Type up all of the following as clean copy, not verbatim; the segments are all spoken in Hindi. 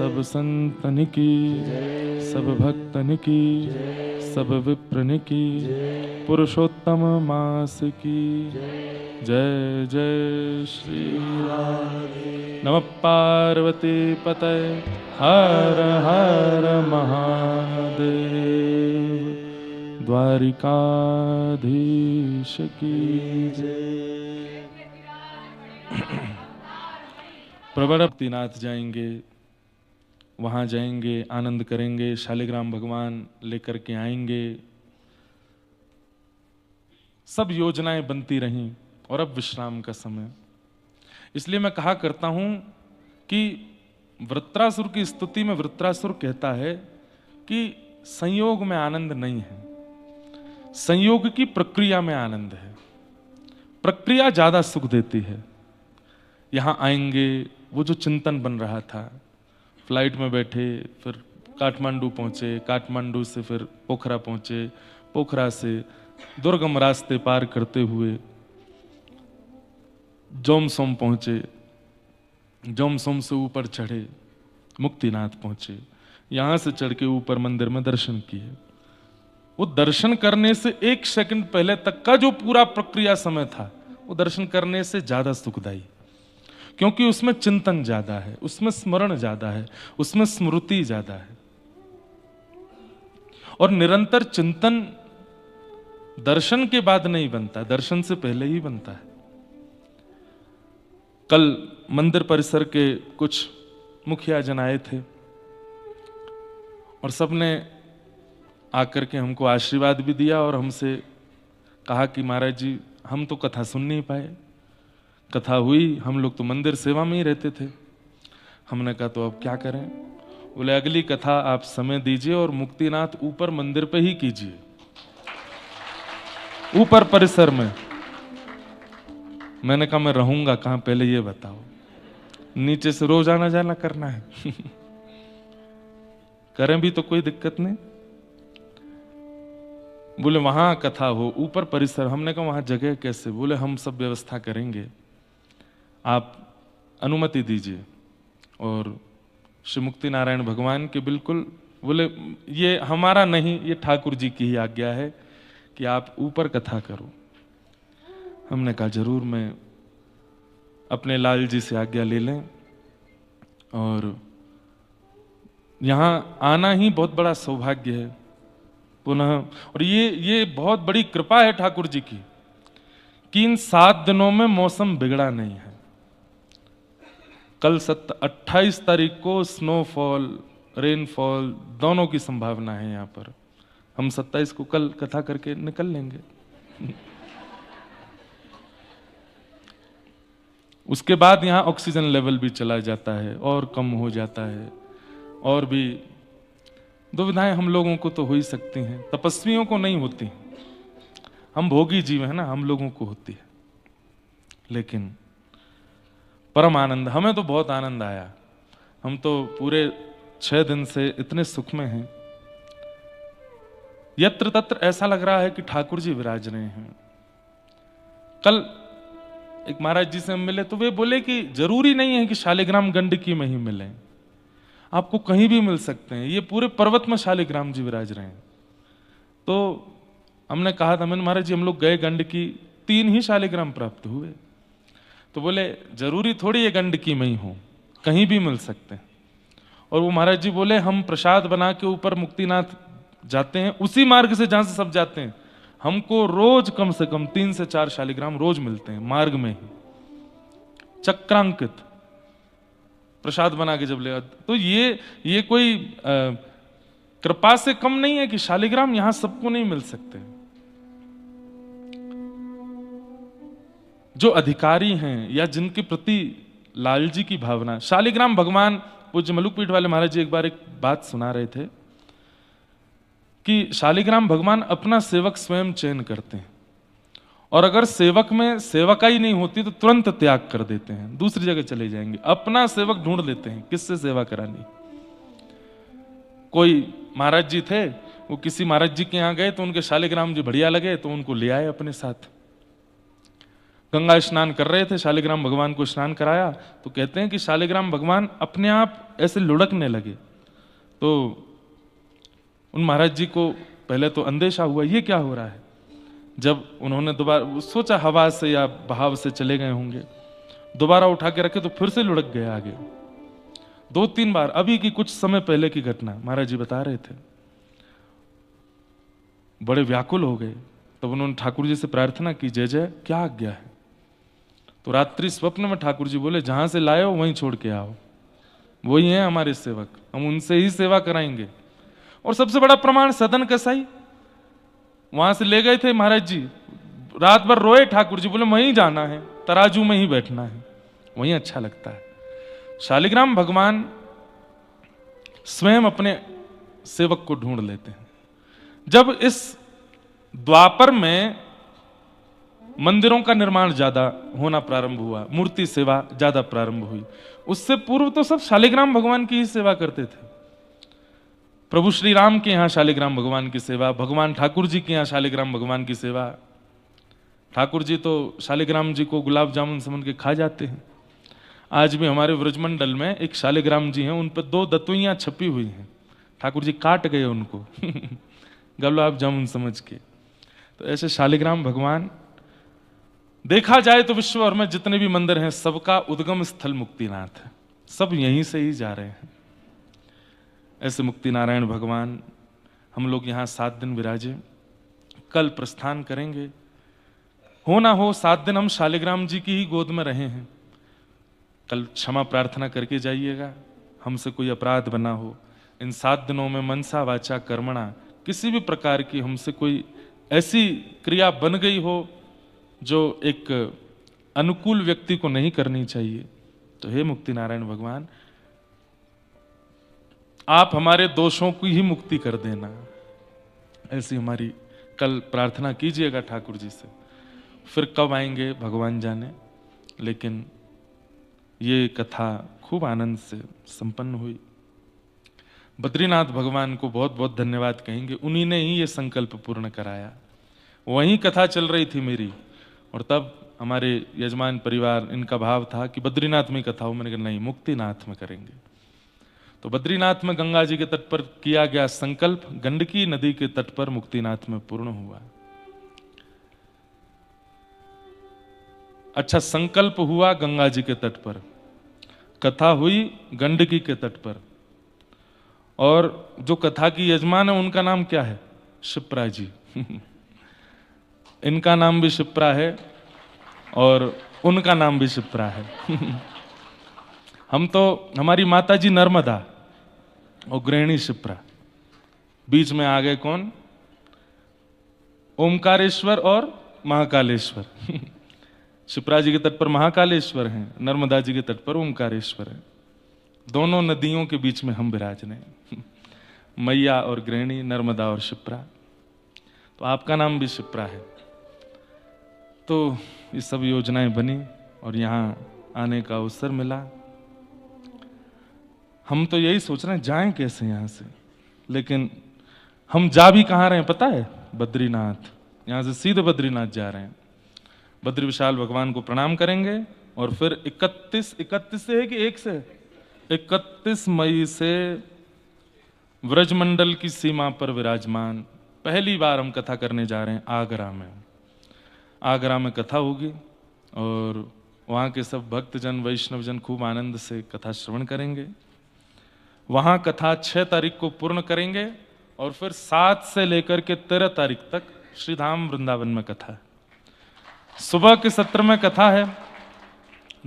सब संतन की, सब भक्तन की, सब विप्रन की, पुरुषोत्तम मास की जय जय श्री राधे। नमः पार्वती पतये हर हर महादेव। द्वारिकाधीश की जय। प्रबल भक्तिनाथ जाएंगे, वहाँ जाएंगे, आनंद करेंगे, शालिग्राम भगवान लेकर के आएंगे। सब योजनाएं बनती रहीं और अब विश्राम का समय। इसलिए मैं कहा करता हूं कि वृत्रासुर की स्तुति में वृत्रासुर कहता है कि संयोग में आनंद नहीं है, संयोग की प्रक्रिया में आनंद है। प्रक्रिया ज्यादा सुख देती है। यहां आएंगे, वो जो चिंतन बन रहा था, फ्लाइट में बैठे, फिर काठमांडू पहुंचे, काठमांडू से फिर पोखरा पहुंचे, पोखरा से दुर्गम रास्ते पार करते हुए जोमसोम पहुंचे, जोमसोम से ऊपर चढ़े, मुक्तिनाथ पहुंचे, यहां से चढ़ के ऊपर मंदिर में दर्शन किए। वो दर्शन करने से एक सेकंड पहले तक का जो पूरा प्रक्रिया समय था, वो दर्शन करने से ज्यादा सुखदायी, क्योंकि उसमें चिंतन ज्यादा है, उसमें स्मरण ज्यादा है, उसमें स्मृति ज्यादा है। और निरंतर चिंतन दर्शन के बाद नहीं बनता, दर्शन से पहले ही बनता है। कल मंदिर परिसर के कुछ मुखिया जन आए थे और सबने आकर के हमको आशीर्वाद भी दिया और हमसे कहा कि महाराज जी, हम तो कथा सुन नहीं पाए, कथा हुई, हम लोग तो मंदिर सेवा में ही रहते थे। हमने कहा तो अब क्या करें? बोले अगली कथा आप समय दीजिए और मुक्तिनाथ ऊपर मंदिर पे ही कीजिए, ऊपर परिसर में। मैंने कहा मैं रहूंगा कहां, पहले ये बताओ। नीचे से रोज आना जाना करना है करें भी तो कोई दिक्कत नहीं। बोले वहां कथा हो, ऊपर परिसर। हमने कहा वहां जगह कैसे? बोले हम सब व्यवस्था करेंगे, आप अनुमति दीजिए। और श्री मुक्ति नारायण भगवान के बिल्कुल, बोले ये हमारा नहीं, ये ठाकुर जी की ही आज्ञा है कि आप ऊपर कथा करो। हमने कहा जरूर, मैं अपने लाल जी से आज्ञा ले लें। और यहाँ आना ही बहुत बड़ा सौभाग्य है पुनः। और ये बहुत बड़ी कृपा है ठाकुर जी की कि इन 7 दिनों में मौसम बिगड़ा नहीं है। कल 28 तारीख को स्नोफॉल, रेनफॉल दोनों की संभावना है यहाँ पर। हम 27 को कल कथा करके निकल लेंगे। उसके बाद यहाँ ऑक्सीजन लेवल भी चला जाता है और कम हो जाता है, और भी दुविधाएं हम लोगों को तो हो ही सकती हैं, तपस्वियों को नहीं होती। हम भोगी जीव है ना, हम लोगों को होती है। लेकिन परम आनंद, हमें तो बहुत आनंद आया। हम तो पूरे 6 दिन से इतने सुख में हैं, यत्र तत्र ऐसा लग रहा है कि ठाकुर जी विराज रहे हैं। कल एक महाराज जी से हम मिले तो वे बोले कि जरूरी नहीं है कि शालिग्राम गंडकी में ही मिले, आपको कहीं भी मिल सकते हैं। ये पूरे पर्वत में शालिग्राम जी विराज रहे हैं। तो हमने कहा था, मैंने महाराज जी हम लोग गए गंडकी, 3 ही शालिग्राम प्राप्त हुए। तो बोले जरूरी थोड़ी ये गंडकी में ही हो, कहीं भी मिल सकते हैं। और वो महाराज जी बोले हम प्रसाद बना के ऊपर मुक्तिनाथ जाते हैं, उसी मार्ग से जहां से सब जाते हैं। हमको रोज कम से कम 3 से 4 शालिग्राम रोज मिलते हैं, मार्ग में ही चक्रांकित प्रसाद बना के जब ले। तो ये कोई कृपा से कम नहीं है कि शालिग्राम यहां सबको नहीं मिल सकते। जो अधिकारी हैं या जिनके प्रति लालजी की भावना, शालिग्राम भगवान, पूज्य मलुकपीठ वाले महाराज जी एक बार एक बात सुना रहे थे कि शालिग्राम भगवान अपना सेवक स्वयं चयन करते हैं, और अगर सेवक में सेवकाई नहीं होती तो तुरंत त्याग कर देते हैं, दूसरी जगह चले जाएंगे। अपना सेवक ढूंढ लेते हैं, किससे सेवा करानी। कोई महाराज जी थे, वो किसी महाराज जी के यहां गए तो उनके शालिग्राम जी बढ़िया लगे तो उनको ले आए अपने साथ। गंगा स्नान कर रहे थे, शालिग्राम भगवान को स्नान कराया, तो कहते हैं कि शालिग्राम भगवान अपने आप ऐसे लुढ़कने लगे। तो उन महाराज जी को पहले तो अंदेशा हुआ, ये क्या हो रहा है। जब उन्होंने दोबारा सोचा हवा से या बहाव से चले गए होंगे, दोबारा उठा के रखे तो फिर से लुढ़क गए आगे। 2-3 बार, अभी की कुछ समय पहले की घटना महाराज जी बता रहे थे। बड़े व्याकुल हो गए। तब उन्होंने ठाकुर जी से प्रार्थना की, जय जय क्या आज्ञा है। तो रात्रि स्वप्न में ठाकुर जी बोले, जहां से लाए हो वहीं छोड़ के आओ, वही है हमारे सेवक, हम उनसे ही सेवा कराएंगे। और सबसे बड़ा प्रमाण सदन कसाई, वहां से ले गए थे महाराज जी, रात भर रोए ठाकुर जी, बोले वहीं जाना है, तराजू में ही बैठना है, वहीं अच्छा लगता है। शालिग्राम भगवान स्वयं अपने सेवक को ढूंढ लेते हैं। जब इस द्वापर में मंदिरों का निर्माण ज्यादा होना प्रारंभ हुआ, मूर्ति सेवा ज्यादा प्रारंभ हुई, उससे पूर्व तो सब शालिग्राम भगवान की ही सेवा करते थे। प्रभु श्री राम के यहां शालिग्राम भगवान की सेवा, भगवान ठाकुर जी के यहां शालिग्राम भगवान की सेवा। ठाकुर जी तो शालिग्राम जी को गुलाब जामुन समझ के खा जाते हैं। आज भी हमारे व्रजमंडल में एक शालिग्राम जी हैं, उन पर 2 दतुइयां छपी हुई हैं, ठाकुर जी काट गए उनको गुलाब जामुन समझ के। तो ऐसे शालिग्राम भगवान, देखा जाए तो विश्व भर में जितने भी मंदिर हैं सबका उद्गम स्थल मुक्तिनाथ है, सब यहीं से ही जा रहे हैं। ऐसे मुक्ति नारायण भगवान, हम लोग यहाँ 7 दिन विराजे, कल प्रस्थान करेंगे। हो ना हो 7 दिन हम शालिग्राम जी की ही गोद में रहे हैं। कल क्षमा प्रार्थना करके जाइएगा, हमसे कोई अपराध बना हो। इन 7 दिनों में मनसा वाचा कर्मणा किसी भी प्रकार की हमसे कोई ऐसी क्रिया बन गई हो जो एक अनुकूल व्यक्ति को नहीं करनी चाहिए, तो हे मुक्ति नारायण भगवान, आप हमारे दोषों की ही मुक्ति कर देना। ऐसी हमारी कल प्रार्थना कीजिएगा ठाकुर जी से। फिर कब आएंगे भगवान जाने, लेकिन ये कथा खूब आनंद से संपन्न हुई। बद्रीनाथ भगवान को बहुत बहुत धन्यवाद कहेंगे, उन्हीं ने ही ये संकल्प पूर्ण कराया। वहीं कथा चल रही थी मेरी, और तब हमारे यजमान परिवार, इनका भाव था कि बद्रीनाथ में कथा हो। मैंने कहा नहीं, मुक्तिनाथ में करेंगे। तो बद्रीनाथ में गंगा जी के तट पर किया गया संकल्प गंडकी नदी के तट पर मुक्तिनाथ में पूर्ण हुआ। अच्छा, संकल्प हुआ गंगा जी के तट पर, कथा हुई गंडकी के तट पर, और जो कथा की यजमान है उनका नाम क्या है? शिप्रा जी इनका नाम भी शिप्रा है और उनका नाम भी शिप्रा है हम तो, हमारी माता जी नर्मदा और गृहिणी शिप्रा, बीच में आ गए कौन? ओमकारेश्वर और महाकालेश्वर शिप्रा जी के तट पर महाकालेश्वर हैं, नर्मदा जी के तट पर ओमकारेश्वर है। दोनों नदियों के बीच में हम विराजने मैया और गृहिणी, नर्मदा और शिप्रा। तो आपका नाम भी शिप्रा है। तो ये सब योजनाएं बनी और यहाँ आने का अवसर मिला। हम तो यही सोच रहे हैं जाएं कैसे यहाँ से, लेकिन हम जा भी कहाँ रहे हैं पता है? बद्रीनाथ। यहाँ से सीधे बद्रीनाथ जा रहे हैं। बद्री विशाल भगवान को प्रणाम करेंगे और फिर 31 से है कि 1 से 31 मई से व्रजमंडल की सीमा पर विराजमान पहली बार हम कथा करने जा रहे हैं आगरा में। आगरा में कथा होगी और वहाँ के सब भक्तजन, वैष्णवजन खूब आनंद से कथा श्रवण करेंगे। वहाँ कथा 6 तारीख को पूर्ण करेंगे और फिर 7 से लेकर के 13 तारीख तक श्रीधाम वृंदावन में कथा है। सुबह के सत्र में कथा है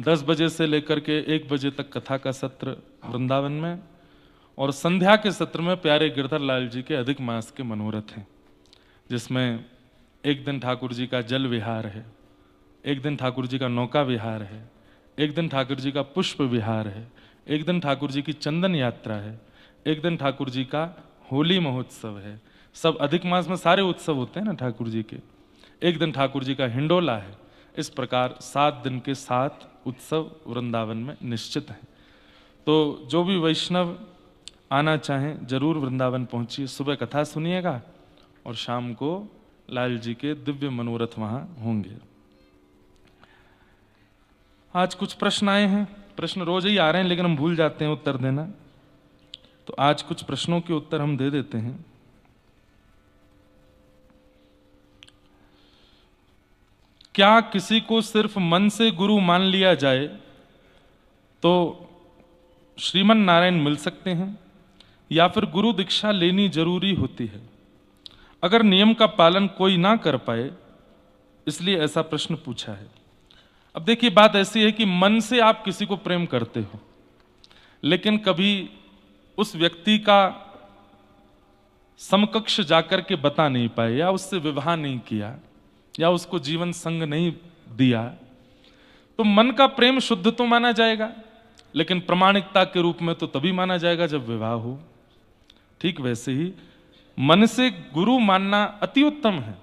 10 बजे से लेकर के 1 बजे तक कथा का सत्र वृंदावन में, और संध्या के सत्र में प्यारे गिरधर लाल जी के अधिक मास के मनोरथ हैं, जिसमें एक दिन ठाकुर जी का जल विहार है, एक दिन ठाकुर जी का नौका विहार है, एक दिन ठाकुर जी का पुष्प विहार है, एक दिन ठाकुर जी की चंदन यात्रा है, एक दिन ठाकुर जी का होली महोत्सव है। सब अधिक मास में सारे उत्सव होते हैं ना ठाकुर जी के। एक दिन ठाकुर जी का हिंडोला है। इस प्रकार 7 दिन के 7 उत्सव वृंदावन में निश्चित हैं। तो जो भी वैष्णव आना चाहें जरूर वृंदावन पहुंचिए। सुबह कथा सुनिएगा और शाम को लाल जी के दिव्य मनोरथ वहां होंगे। आज कुछ प्रश्न आए हैं, प्रश्न रोज ही आ रहे हैं लेकिन हम भूल जाते हैं उत्तर देना, तो आज कुछ प्रश्नों के उत्तर हम दे देते हैं। क्या किसी को सिर्फ मन से गुरु मान लिया जाए तो श्रीमन नारायण मिल सकते हैं, या फिर गुरु दीक्षा लेनी जरूरी होती है? अगर नियम का पालन कोई ना कर पाए, इसलिए ऐसा प्रश्न पूछा है। अब देखिए, बात ऐसी है कि मन से आप किसी को प्रेम करते हो, लेकिन कभी उस व्यक्ति का समकक्ष जाकर के बता नहीं पाए, या उससे विवाह नहीं किया, या उसको जीवन संग नहीं दिया, तो मन का प्रेम शुद्ध तो माना जाएगा, लेकिन प्रमाणिकता के रूप में तो तभी माना जाएगा जब विवाह हो। ठीक वैसे ही मन से गुरु मानना अति उत्तम है,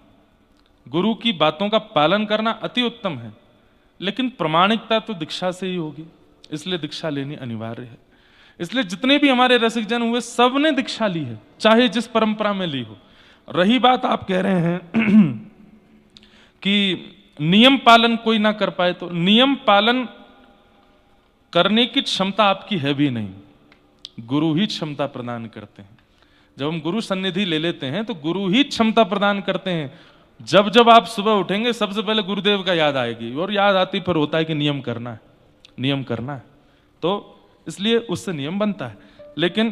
गुरु की बातों का पालन करना अति उत्तम है, लेकिन प्रमाणिकता तो दीक्षा से ही होगी, इसलिए दीक्षा लेनी अनिवार्य है। इसलिए जितने भी हमारे रसिक जन हुए सब ने दीक्षा ली है, चाहे जिस परंपरा में ली हो। रही बात आप कह रहे हैं कि नियम पालन कोई ना कर पाए, तो नियम पालन करने की क्षमता आपकी है भी नहीं, गुरु ही क्षमता प्रदान करते हैं। जब हम गुरु सन्निधि ले लेते हैं तो गुरु ही क्षमता प्रदान करते हैं। जब जब आप सुबह उठेंगे सबसे पहले गुरुदेव का याद आएगी, और याद आती फिर होता है कि नियम करना है, नियम करना है, तो इसलिए उससे नियम बनता है। लेकिन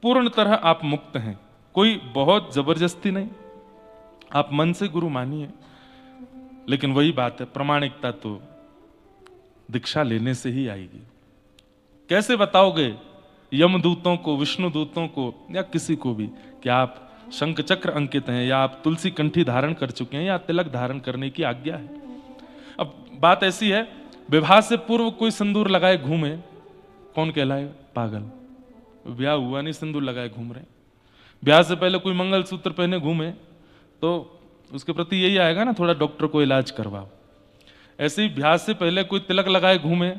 पूर्ण तरह आप मुक्त हैं, कोई बहुत जबरदस्ती नहीं, आप मन से गुरु मानिए। लेकिन वही बात है, प्रमाणिकता तो दीक्षा लेने से ही आएगी। कैसे बताओगे यमदूतों को, विष्णु दूतों को, या किसी को भी कि आप शंख चक्र अंकित हैं, या आप तुलसी कंठी धारण कर चुके हैं, या तिलक धारण करने की आज्ञा है? अब बात ऐसी है, विवाह से पूर्व कोई सिंदूर लगाए घूमे, कौन कहलाए पागल? ब्याह हुआ नहीं, सिंदूर लगाए घूम रहे। ब्याह से पहले कोई मंगलसूत्र पहने घूमे तो उसके प्रति यही आएगा ना, थोड़ा डॉक्टर को इलाज करवाओ। ऐसे ही ब्याह से पहले कोई तिलक लगाए घूमे,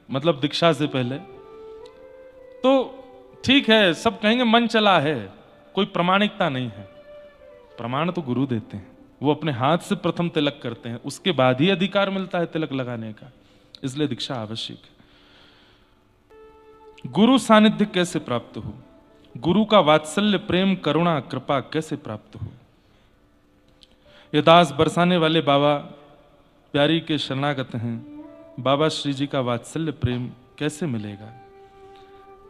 मतलब दीक्षा से पहले, तो ठीक है, सब कहेंगे मन चला है, कोई प्रमाणिकता नहीं है। प्रमाण तो गुरु देते हैं, वो अपने हाथ से प्रथम तिलक करते हैं, उसके बाद ही अधिकार मिलता है तिलक लगाने का, इसलिए दीक्षा आवश्यक है। गुरु सानिध्य कैसे प्राप्त हो? गुरु का वात्सल्य, प्रेम, करुणा, कृपा कैसे प्राप्त हो? ये दास बरसाने वाले बाबा प्यारी के शरणागत हैं, बाबा श्री जी का वात्सल्य प्रेम कैसे मिलेगा?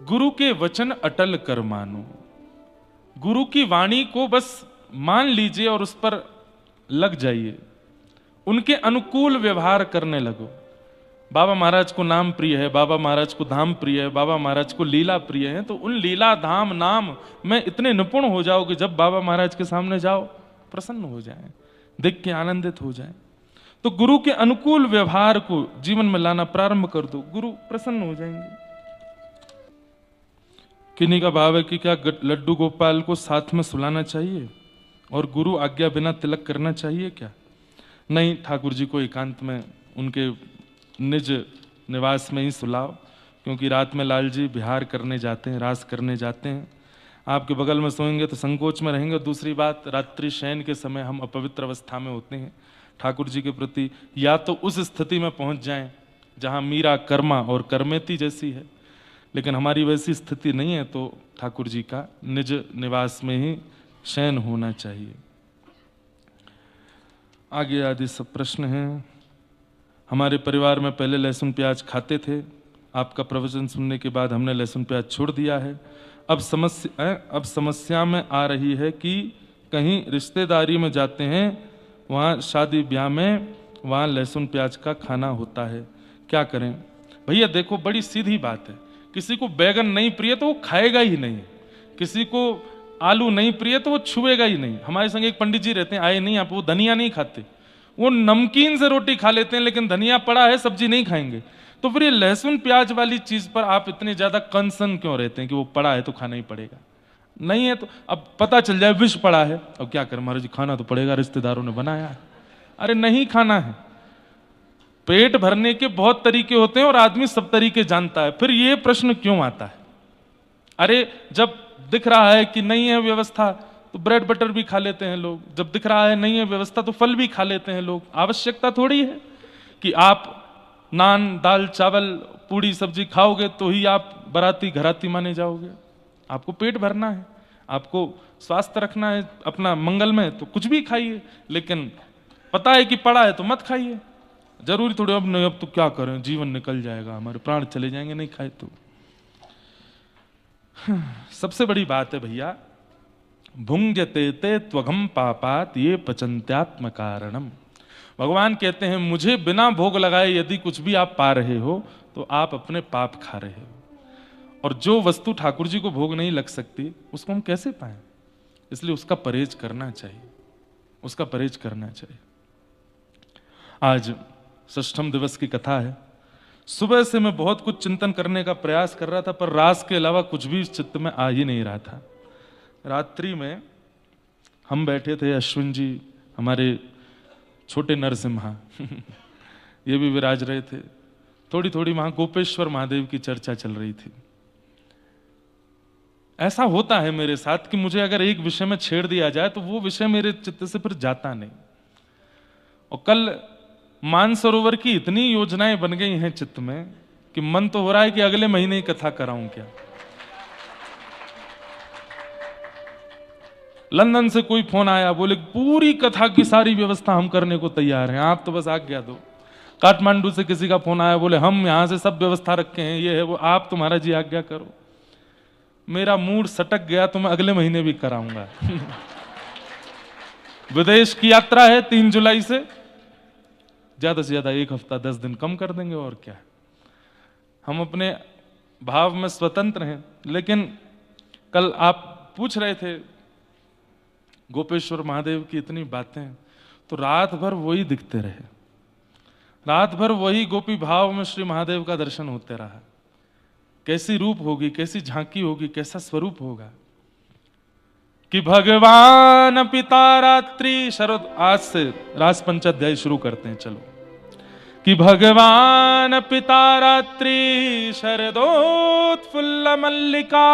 गुरु के वचन अटल कर मानो, गुरु की वाणी को बस मान लीजिए और उस पर लग जाइए, उनके अनुकूल व्यवहार करने लगो। बाबा महाराज को नाम प्रिय है, बाबा महाराज को धाम प्रिय है, बाबा महाराज को लीला प्रिय है, तो उन लीला धाम नाम में इतने निपुण हो जाओ कि जब बाबा महाराज के सामने जाओ प्रसन्न हो जाएं, देख के आनंदित हो जाएं। तो गुरु के अनुकूल व्यवहार को जीवन में लाना प्रारंभ कर दो, गुरु प्रसन्न हो जाएंगे। किन्हीं का भाव है कि क्या लड्डू गोपाल को साथ में सुलाना चाहिए और गुरु आज्ञा बिना तिलक करना चाहिए क्या? नहीं, ठाकुर जी को एकांत में उनके निज निवास में ही सुलाओ, क्योंकि रात में लाल जी बिहार करने जाते हैं, रास करने जाते हैं। आपके बगल में सोएंगे तो संकोच में रहेंगे। दूसरी बात, रात्रि शयन के समय हम अपवित्र अवस्था में होते हैं, ठाकुर जी के प्रति या तो उस स्थिति में पहुंच जाएं जहां मीरा कर्मा और कर्मेती जैसी है, लेकिन हमारी वैसी स्थिति नहीं है, तो ठाकुर जी का निज निवास में ही शयन होना चाहिए। आगे आदि सब प्रश्न हैं। हमारे परिवार में पहले लहसुन प्याज खाते थे, आपका प्रवचन सुनने के बाद हमने लहसुन प्याज छोड़ दिया है। अब समस्या में आ रही है कि कहीं रिश्तेदारी में जाते हैं, वहाँ शादी ब्याह में वहाँ लहसुन प्याज का खाना होता है, क्या करें? भैया देखो, बड़ी सीधी बात है, किसी को बैगन नहीं प्रिय तो वो खाएगा ही नहीं, किसी को आलू नहीं प्रिय तो वो छुएगा ही नहीं। हमारे संग एक पंडित जी रहते हैं, आए नहीं आप, वो धनिया नहीं खाते, वो नमकीन से रोटी खा लेते हैं, लेकिन धनिया पड़ा है सब्जी नहीं खाएंगे। तो फिर ये लहसुन प्याज वाली चीज पर आप इतने ज्यादा कंसर्न क्यों रहते हैं कि वो पड़ा है तो खाना ही पड़ेगा? नहीं है तो अब पता चल जाए विष पड़ा है, अब क्या करें महाराज जी, खाना तो पड़ेगा, रिश्तेदारों ने बनाया है। अरे नहीं खाना है, पेट भरने के बहुत तरीके होते हैं और आदमी सब तरीके जानता है, फिर ये प्रश्न क्यों आता है? अरे जब दिख रहा है कि नहीं है व्यवस्था तो ब्रेड बटर भी खा लेते हैं लोग, जब दिख रहा है नहीं है व्यवस्था तो फल भी खा लेते हैं लोग। आवश्यकता थोड़ी है कि आप नान दाल चावल पूड़ी सब्जी खाओगे तो ही आप बाराती घराती माने जाओगे। आपको पेट भरना है, आपको स्वास्थ्य रखना है अपना मंगल में, तो कुछ भी खाइए, लेकिन पता है कि पड़ा है तो मत खाइए। जरूरी थोड़ी अब नहीं, अब तो क्या करें, जीवन निकल जाएगा, हमारे प्राण चले जाएंगे नहीं खाए तो। सबसे बड़ी बात है भैया, भुंजते ते त्वघम पापात ये पचंत्यात्म कारणम। भगवान कहते हैं मुझे बिना भोग लगाए यदि कुछ भी आप पा रहे हो तो आप अपने पाप खा रहे हो। और जो वस्तु ठाकुर जी को भोग नहीं लग सकती उसको हम कैसे पाएं? इसलिए उसका परहेज करना चाहिए, उसका परहेज करना चाहिए। आज षष्ठम दिवस की कथा है। सुबह से मैं बहुत कुछ चिंतन करने का प्रयास कर रहा था, पर रास के अलावा कुछ भी चित्त में आ ही नहीं रहा था। रात्रि में हम बैठे थे, अश्विन जी हमारे छोटे नरसिम्हा ये भी विराज रहे थे। थोड़ी थोड़ी वहां गोपेश्वर महादेव की चर्चा चल रही थी। ऐसा होता है मेरे साथ कि मुझे अगर एक विषय में छेड़ दिया जाए तो वो विषय मेरे चित्त से फिर जाता नहीं। और कल मानसरोवर की इतनी योजनाएं बन गई हैं चित्त में कि मन तो हो रहा है कि अगले महीने ही कथा कराऊं क्या। लंदन से कोई फोन आया, बोले पूरी कथा की सारी व्यवस्था हम करने को तैयार हैं, आप तो बस आज्ञा दो। काठमांडू से किसी का फोन आया, बोले हम यहां से सब व्यवस्था रखे हैं, ये है वो, आप तुम्हारा जी आज्ञा करो। मेरा मूड सटक गया तो मैं अगले महीने भी कराऊंगा। विदेश की यात्रा है 3 जुलाई से, ज्यादा से ज्यादा 1 हफ्ता 10 दिन कम कर देंगे और क्या। हम अपने भाव में स्वतंत्र हैं। लेकिन कल आप पूछ रहे थे गोपेश्वर महादेव की इतनी बातें, तो रात भर वही दिखते रहे, रात भर वही गोपी भाव में श्री महादेव का दर्शन होते रहा। कैसी रूप होगी, कैसी झांकी होगी, कैसा स्वरूप होगा कि भगवान पिता रात्रि शरद। आज से रास पंचाध्याय शुरू करते हैं, चलो। कि भगवान पिता रात्रि शरदोत्फुल्ल मल्लिका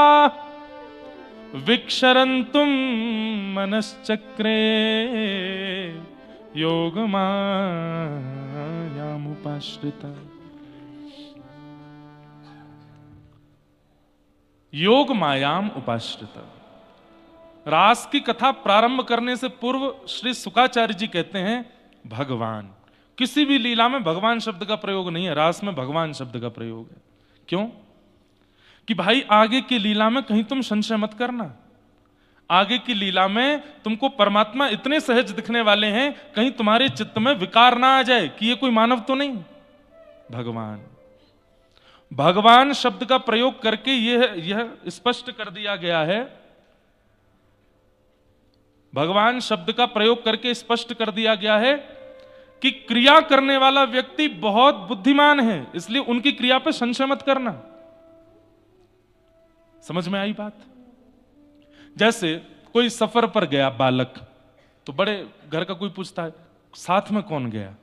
विक्षरन्तुम मनश्चक्रे योगमायामुपाश्रिता। योग मायाम उपाश्रिता। रास की कथा प्रारंभ करने से पूर्व श्री शुकाचार्य जी कहते हैं भगवान। किसी भी लीला में भगवान शब्द का प्रयोग नहीं है, रास में भगवान शब्द का प्रयोग है। क्यों? कि भाई आगे की लीला में कहीं तुम संशय मत करना। आगे की लीला में तुमको परमात्मा इतने सहज दिखने वाले हैं, कहीं तुम्हारे चित्त में विकार ना आ जाए कि ये कोई मानव तो नहीं। भगवान, भगवान शब्द का प्रयोग करके यह स्पष्ट कर दिया गया है, भगवान शब्द का प्रयोग करके स्पष्ट कर दिया गया है कि क्रिया करने वाला व्यक्ति बहुत बुद्धिमान है, इसलिए उनकी क्रिया पर संशय मत करना। समझ में आई बात? जैसे कोई सफर पर गया बालक, तो बड़े घर का कोई पूछता है साथ में कौन गया,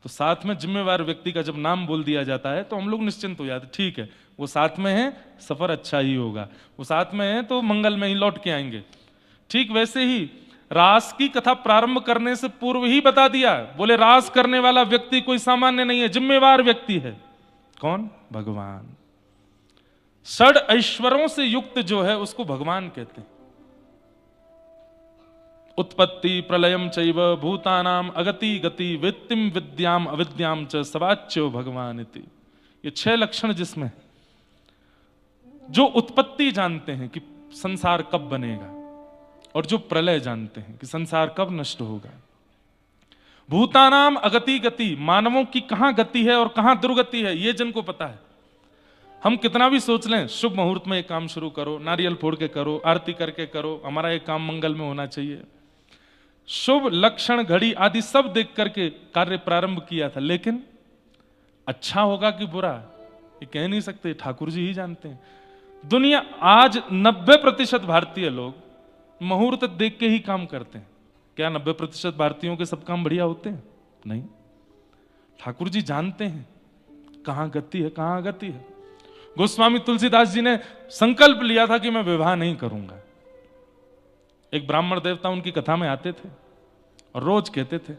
तो साथ में जिम्मेवार व्यक्ति का जब नाम बोल दिया जाता है तो हम लोग निश्चिंत हो जाते, ठीक है वो साथ में है, सफर अच्छा ही होगा, वो साथ में है तो मंगल में ही लौट के आएंगे। ठीक वैसे ही रास की कथा प्रारंभ करने से पूर्व ही बता दिया, बोले रास करने वाला व्यक्ति कोई सामान्य नहीं है, जिम्मेवार व्यक्ति है। कौन? भगवान। षड ऐश्वर्यों से युक्त जो है उसको भगवान कहते हैं। उत्पत्ति प्रलयम चैव भूतानाम अगति गति वित्तिम विद्याम अविद्याम च सवाच्यो भगवान इति। ये 6 लक्षण जिसमें जो उत्पत्ति जानते हैं कि संसार कब बनेगा, और जो प्रलय जानते हैं कि संसार कब नष्ट होगा। भूतानाम अगति गति, मानवों की कहां गति है और कहां दुर्गति है ये जिनको पता है। हम कितना भी सोच लें शुभ मुहूर्त में एक काम शुरू करो, नारियल फोड़ के करो, आरती करके करो, हमारा एक काम मंगल में होना चाहिए, शुभ लक्षण घड़ी आदि सब देख करके कार्य प्रारंभ किया था, लेकिन अच्छा होगा कि बुरा ये कह नहीं सकते, ठाकुर जी ही जानते हैं। दुनिया आज 90% भारतीय लोग मुहूर्त देख के ही काम करते हैं। क्या 90% भारतीयों के सब काम बढ़िया होते हैं? नहीं। ठाकुर जी जानते हैं कहां गति है, कहां गति है। गोस्वामी तुलसीदास जी ने संकल्प लिया था कि मैं विवाह नहीं करूंगा। एक ब्राह्मण देवता उनकी कथा में आते थे और रोज कहते थे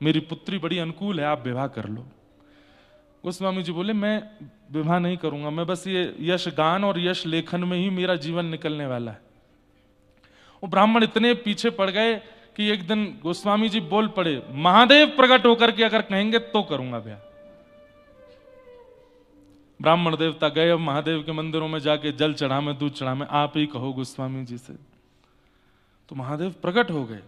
मेरी पुत्री बड़ी अनुकूल है, आप विवाह कर लो। गोस्वामी जी बोले मैं विवाह नहीं करूंगा, मैं बस ये यश गान और यश लेखन में ही मेरा जीवन निकलने वाला है। वो ब्राह्मण इतने पीछे पड़ गए कि एक दिन गोस्वामी जी बोल पड़े, महादेव प्रकट होकर के अगर कहेंगे तो करूंगा ब्याह। ब्राह्मण देवता गए, अब महादेव के मंदिरों में जाके जल चढ़ा में दूध चढ़ा में, आप ही कहो गोस्वामी जी से। तो महादेव प्रकट हो गए,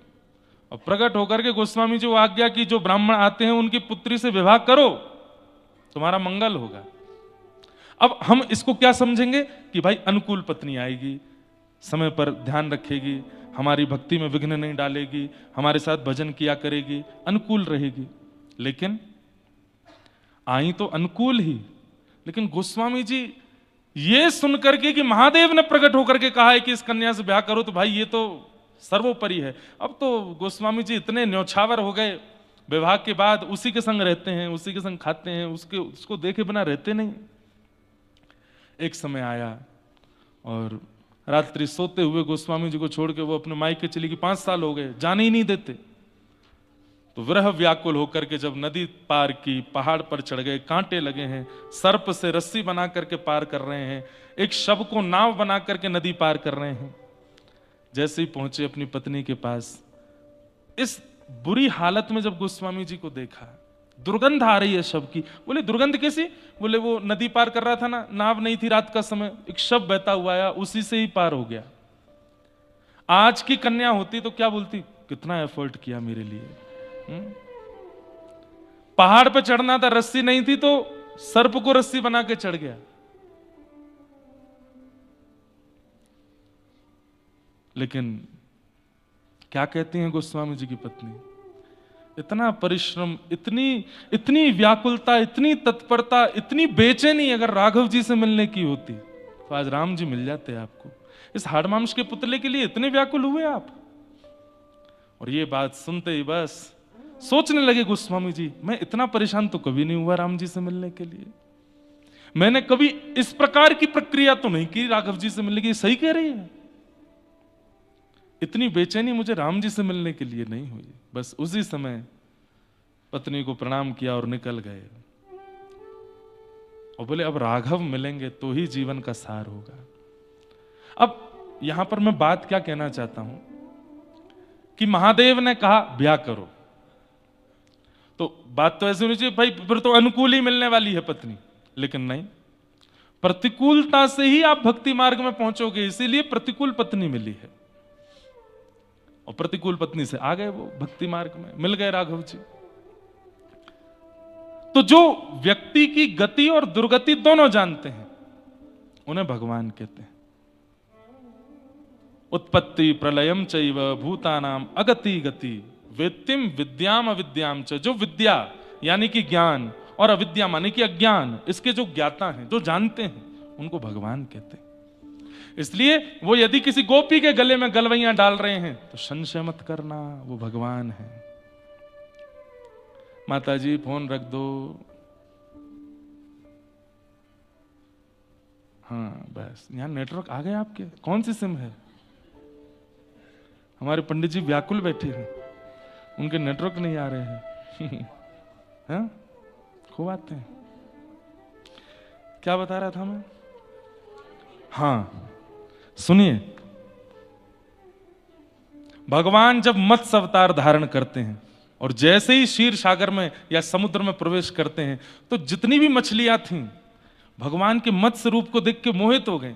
और प्रकट होकर के गोस्वामी जी वो आज्ञा की, जो ब्राह्मण आते हैं उनकी पुत्री से विवाह करो, तुम्हारा मंगल होगा। अब हम इसको क्या समझेंगे कि भाई अनुकूल पत्नी आएगी, समय पर ध्यान रखेगी, हमारी भक्ति में विघ्न नहीं डालेगी, हमारे साथ भजन किया करेगी, अनुकूल रहेगी। लेकिन आई तो अनुकूल ही, लेकिन गोस्वामी जी ये सुनकर के कि महादेव ने प्रकट होकर के कहा है कि इस कन्या से ब्याह करो, तो भाई ये तो सर्वोपरि है। अब तो गोस्वामी जी इतने न्यौछावर हो गए, विवाह के बाद उसी के संग रहते हैं, उसी के संग खाते हैं, उसको देखे बिना रहते नहीं। एक समय आया और रात्रि सोते हुए गोस्वामी जी को छोड़ के वो अपने मायके चली गई। 5 साल हो गए, जाने ही नहीं देते। तो विरह व्याकुल होकर के जब नदी पार की, पहाड़ पर चढ़ गए, कांटे लगे हैं, सर्प से रस्सी बना करके पार कर रहे हैं, एक शव को नाव बना करके नदी पार कर रहे हैं। जैसे ही पहुंचे अपनी पत्नी के पास, इस बुरी हालत में जब गोस्वामी जी को देखा, दुर्गंध आ रही है शव की। बोले दुर्गंध कैसी? बोले वो नदी पार कर रहा था ना, नाव नहीं थी, रात का समय, एक शव बहता हुआ आया, उसी से ही पार हो गया। आज की कन्या होती तो क्या बोलती, कितना एफर्ट किया मेरे लिए। पहाड़ पे चढ़ना था, रस्सी नहीं थी तो सर्प को रस्सी बना के चढ़ गया। लेकिन क्या कहती हैं गोस्वामी जी की पत्नी, इतना परिश्रम, इतनी व्याकुलता, इतनी तत्परता, इतनी बेचैनी अगर राघव जी से मिलने की होती तो आज राम जी मिल जाते आपको। इस हाड़मांस के पुतले के लिए इतने व्याकुल हुए आप। और ये बात सुनते ही बस सोचने लगे गोस्वामी जी, मैं इतना परेशान तो कभी नहीं हुआ राम जी से मिलने के लिए। मैंने कभी इस प्रकार की प्रक्रिया तो नहीं की राघव जी से मिलने की। सही कह रही है, इतनी बेचैनी मुझे राम जी से मिलने के लिए नहीं हुई। बस उसी समय पत्नी को प्रणाम किया और निकल गए, और बोले अब राघव मिलेंगे तो ही जीवन का सार होगा। अब यहां पर मैं बात क्या कहना चाहता हूं कि महादेव ने कहा ब्याह करो, तो बात तो ऐसी होनी चाहिए भाई फिर तो अनुकूल ही मिलने वाली है पत्नी। लेकिन नहीं, प्रतिकूलता से ही आप भक्ति मार्ग में पहुंचोगे, इसीलिए प्रतिकूल पत्नी मिली है। और प्रतिकूल पत्नी से आ गए वो भक्ति मार्ग में, मिल गए राघव जी। तो जो व्यक्ति की गति और दुर्गति दोनों जानते हैं, उन्हें भगवान कहते हैं। उत्पत्ति प्रलयम चैव भूतानाम अगति गति वेत्तिम विद्याम अविद्याम च। जो विद्या यानी कि ज्ञान और अविद्या मानी कि अज्ञान, इसके जो ज्ञाता हैं, जो जानते हैं, उनको भगवान कहते हैं। इसलिए वो यदि किसी गोपी के गले में गलवैयां डाल रहे हैं तो संशय मत करना, वो भगवान है। माता जी फोन रख दो। हाँ बस, यहां नेटवर्क आ गए आपके। कौन सी सिम है? हमारे पंडित जी व्याकुल बैठे हैं, उनके नेटवर्क नहीं आ रहे हैं। हाँ? खूब आते हैं। क्या बता रहा था मैं? हाँ सुनिए, भगवान जब मत्स्य अवतार धारण करते हैं और जैसे ही क्षीर सागर में या समुद्र में प्रवेश करते हैं, तो जितनी भी मछलियां थीं भगवान के मत्स्य रूप को देख के मोहित हो गए,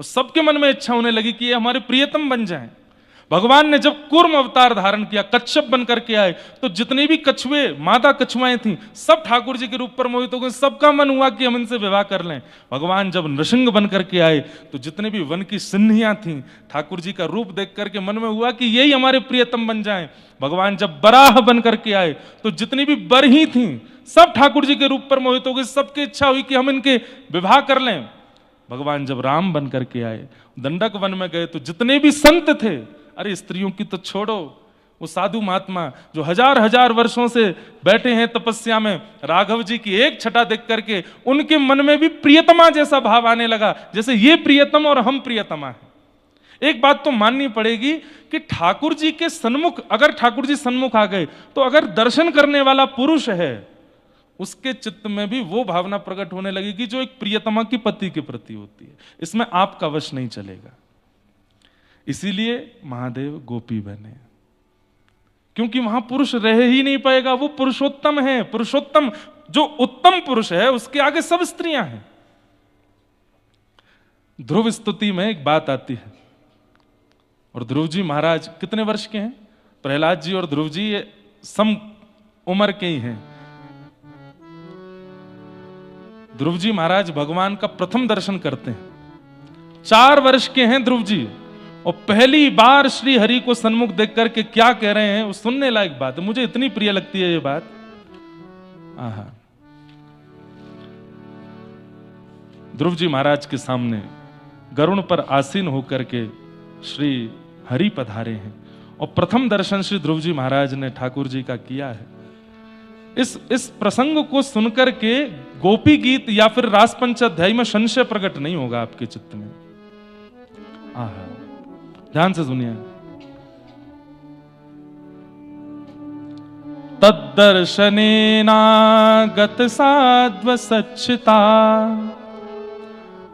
और सबके मन में इच्छा होने लगी कि ये हमारे प्रियतम बन जाएं। भगवान ने जब कूर्म अवतार धारण किया, कच्छप बन करके आए, तो जितनी भी कछुए, मादा कछुआएं थीं, सब ठाकुर जी के रूप पर मोहित हो गए। सबका मन हुआ कि हम इनसे विवाह कर लें। भगवान जब नृसिंह बन करके आए, तो जितने भी वन की सिंहियां थीं, ठाकुर जी का रूप देख करके मन में हुआ कि यही हमारे प्रियतम बन जाएं। भगवान जब बराह बन करके आए, तो जितनी भी बरही थीं, सब ठाकुर जी के रूप पर मोहित हो गए। सबकी इच्छा हुई कि हम इनके विवाह कर लें। भगवान जब राम बन करके आए, दंडक वन में गए, तो जितने भी संत थे, अरे स्त्रियों की तो छोड़ो, वो साधु महात्मा जो हजार हजार वर्षों से बैठे हैं तपस्या में, राघव जी की एक छटा देख करके उनके मन में भी प्रियतमा जैसा भाव आने लगा, जैसे ये प्रियतम और हम प्रियतमा हैं। एक बात तो माननी पड़ेगी कि ठाकुर जी के सन्मुख, अगर ठाकुर जी सन्मुख आ गए, तो अगर दर्शन करने वाला पुरुष है, उसके चित्त में भी वो भावना प्रकट होने लगेगी जो एक प्रियतमा की पति के प्रति होती है। इसमें आपका वश नहीं चलेगा। इसीलिए महादेव गोपी बने, क्योंकि वहां पुरुष रह ही नहीं पाएगा। वो पुरुषोत्तम है। पुरुषोत्तम जो उत्तम पुरुष है उसके आगे सब स्त्रियां हैं। ध्रुव स्तुति में एक बात आती है, और ध्रुव जी महाराज कितने वर्ष के हैं? प्रहलाद जी और ध्रुव जी ये सम उम्र के ही हैं। ध्रुव जी महाराज भगवान का प्रथम दर्शन करते हैं। 4 वर्ष के हैं ध्रुव जी, और पहली बार श्री हरि को सन्मुख देख करके क्या कह रहे हैं वो सुनने लायक बात है। मुझे इतनी प्रिय लगती है ये बात। आहा, ध्रुव जी महाराज के सामने गरुण पर आसीन होकर के श्री हरि पधारे हैं, और प्रथम दर्शन श्री ध्रुव जी महाराज ने ठाकुर जी का किया है। इस प्रसंग को सुनकर के गोपी गीत या फिर रास पंचाध्यायी में संशय प्रकट नहीं होगा आपके चित्त में। आहा, ध्यान से सुनिए। तद्दर्शनेनागत साध्व सच्चिता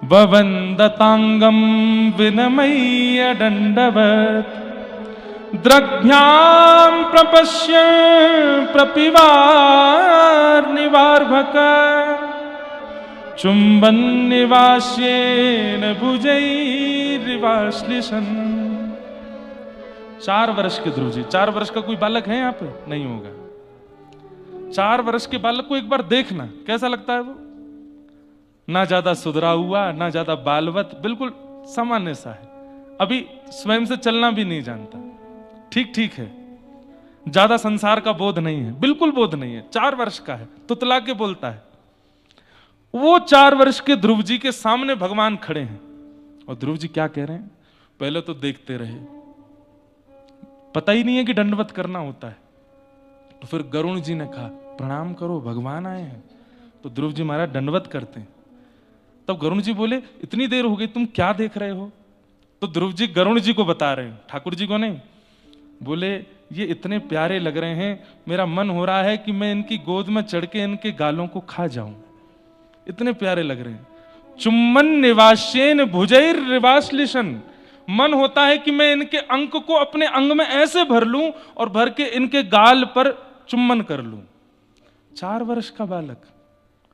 ववन्दतांगं विनमय्य दण्डवत् द्रग्भ्यां प्रपश्य प्रपिवार्निवार्भक चुम्बन् निवास्येन भुजैर्विवाश्लिषन्। 4 वर्ष के ध्रुव जी, 4 वर्ष का कोई बालक है यहाँ पे? नहीं होगा। 4 वर्ष के बालक को एक बार देखना कैसा लगता है। वो ना ज्यादा सुधरा हुआ, ना ज्यादा बालवत, बिल्कुल सामान्य सा है। अभी स्वयं से चलना भी नहीं जानता, ठीक ठीक है। ज्यादा संसार का बोध नहीं है, बिल्कुल बोध नहीं है। 4 वर्ष का है, तुतला के बोलता है। वो 4 वर्ष के ध्रुव जी के सामने भगवान खड़े हैं, और ध्रुव जी क्या कह रहे हैं? पहले तो देखते रहे, पता ही नहीं है कि दंडवत करना होता है। तो फिर गरुण जी ने कहा प्रणाम करो, भगवान आए हैं। तो ध्रुव जी महाराज दंडवत करते हैं। तब गरुण जी बोले इतनी देर हो गई, तुम क्या देख रहे हो? तो ध्रुव जी गरुण जी को बता रहे हैं, ठाकुर जी को नहीं। बोले ये इतने प्यारे लग रहे हैं, मेरा मन हो रहा है कि मैं इनकी गोद में चढ़ के इनके गालों को खा जाऊं, इतने प्यारे लग रहे हैं। चुम्बन निवास्येन भुजैर्विवाश्लिषन्, मन होता है कि मैं इनके अंक को अपने अंग में ऐसे भर लूं और भर के इनके गाल पर चुम्बन कर लूं। 4 वर्ष का बालक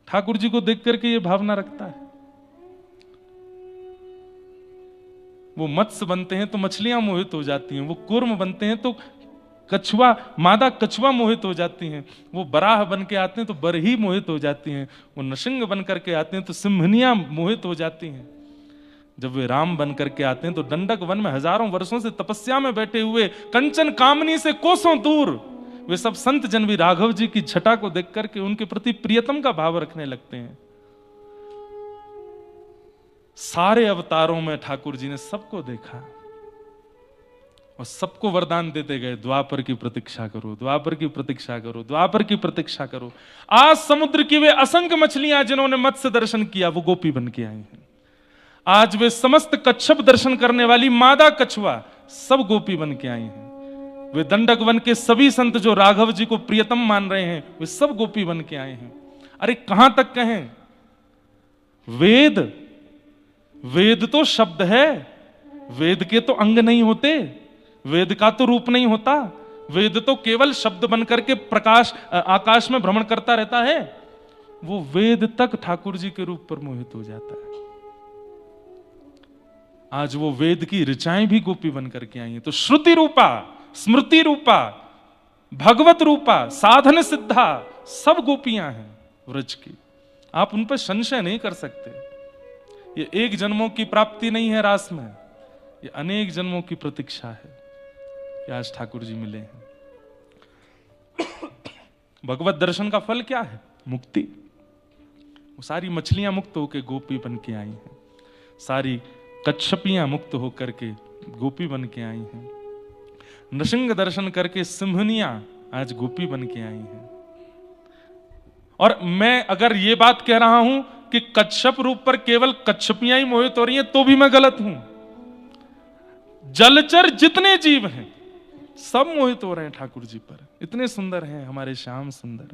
ठाकुर जी को देख करके ये भावना रखता है। वो मत्स्य बनते हैं तो मछलियां मोहित हो जाती हैं, वो कूर्म बनते हैं तो कछुआ, मादा कछुआ मोहित हो जाती हैं, वो बराह बन के आते हैं तो बरही मोहित हो जाती हैं, वो नृसिंह बन करके आते हैं तो सिंहनियां मोहित हो जाती हैं। जब वे राम बन करके आते हैं तो दंडक वन में हजारों वर्षों से तपस्या में बैठे हुए, कंचन कामनी से कोसों दूर, वे सब संत जन भी राघव जी की छटा को देख करके उनके प्रति प्रियतम का भाव रखने लगते हैं। सारे अवतारों में ठाकुर जी ने सबको देखा और सबको वरदान देते गए, द्वापर की प्रतीक्षा करो, द्वापर की प्रतीक्षा करो, द्वापर की प्रतीक्षा करो। आज समुद्र की वे असंख्य मछलियां जिन्होंने मत्स्य दर्शन किया वो गोपी बन के आई हैं। आज वे समस्त कच्छप दर्शन करने वाली मादा कछुआ सब गोपी बन के आई हैं। वे दंडक वन के सभी संत जो राघव जी को प्रियतम मान रहे हैं वे सब गोपी बन के आए हैं। अरे कहां तक कहें, वेद तो शब्द है, वेद के तो अंग नहीं होते, वेद का तो रूप नहीं होता, वेद तो केवल शब्द बनकर के प्रकाश आकाश में भ्रमण करता रहता है। वो वेद तक ठाकुर जी के रूप पर मोहित हो जाता है। आज वो वेद की ऋचाएं भी गोपी बन करके आई हैं। तो श्रुति रूपा, स्मृति रूपा, भगवत रूपा, साधन सिद्धा सब गोपियां हैं व्रज की। आप उन पर संशय नहीं कर सकते। ये एक जन्मों की प्राप्ति नहीं है रास में, ये अनेक जन्मों की प्रतीक्षा है कि आज ठाकुर जी मिले हैं। भगवत दर्शन का फल क्या है? मुक्ति। वो सारी मछलियां मुक्त होकर गोपी बन के आई हैं, सारी कच्छपियां मुक्त होकर के गोपी बन के आई हैं, नृसिंह दर्शन करके सिंहनियां आज गोपी बन के आई हैं। और मैं अगर ये बात कह रहा हूं कि कच्छप रूप पर केवल कच्छपियां ही मोहित हो रही हैं तो भी मैं गलत हूं। जलचर जितने जीव हैं सब मोहित हो रहे हैं ठाकुर जी पर। इतने सुंदर हैं हमारे श्याम सुंदर।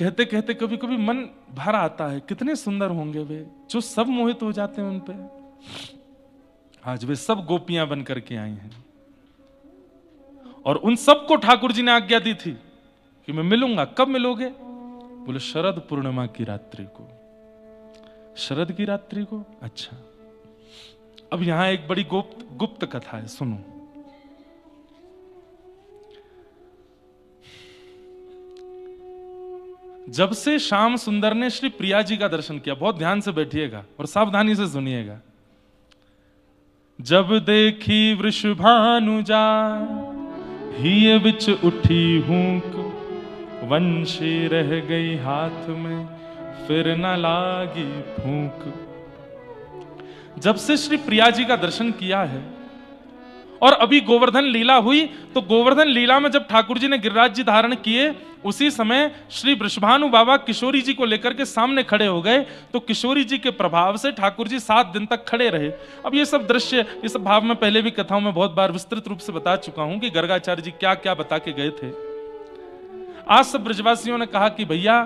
कहते कहते कभी कभी मन भर आता है, कितने सुंदर होंगे वे जो सब मोहित हो जाते हैं उन पे। आज वे सब गोपियां बन करके आई हैं और उन सबको ठाकुर जी ने आज्ञा दी थी कि मैं मिलूंगा। कब मिलोगे? बोले शरद पूर्णिमा की रात्रि को। शरद की रात्रि को? अच्छा। अब यहां एक बड़ी गुप्त कथा है, सुनो। जब से श्याम सुंदर ने श्री प्रिया जी का दर्शन किया, बहुत ध्यान से बैठिएगा और सावधानी से सुनिएगा। जब देखी वृषभानु जाय, हिय बिच उठी हूंक, वंशी रह गई हाथ में, फिर न लागी फूंक। जब से श्री प्रिया जी का दर्शन किया है और अभी गोवर्धन लीला हुई, तो गोवर्धन लीला में जब ठाकुर जी ने गिरिराज जी धारण किए, उसी समय श्री वृषभानु बाबा किशोरी जी को लेकर के सामने खड़े हो गए। तो किशोरी जी के प्रभाव से ठाकुर जी 7 दिन तक खड़े रहे। अब ये सब दृश्य, ये सब भाव में पहले भी कथाओं में बहुत बार विस्तृत रूप से बता चुका हूं कि गर्गाचार्य जी क्या क्या बता के गए थे। आज सब ब्रजवासियों ने कहा कि भैया,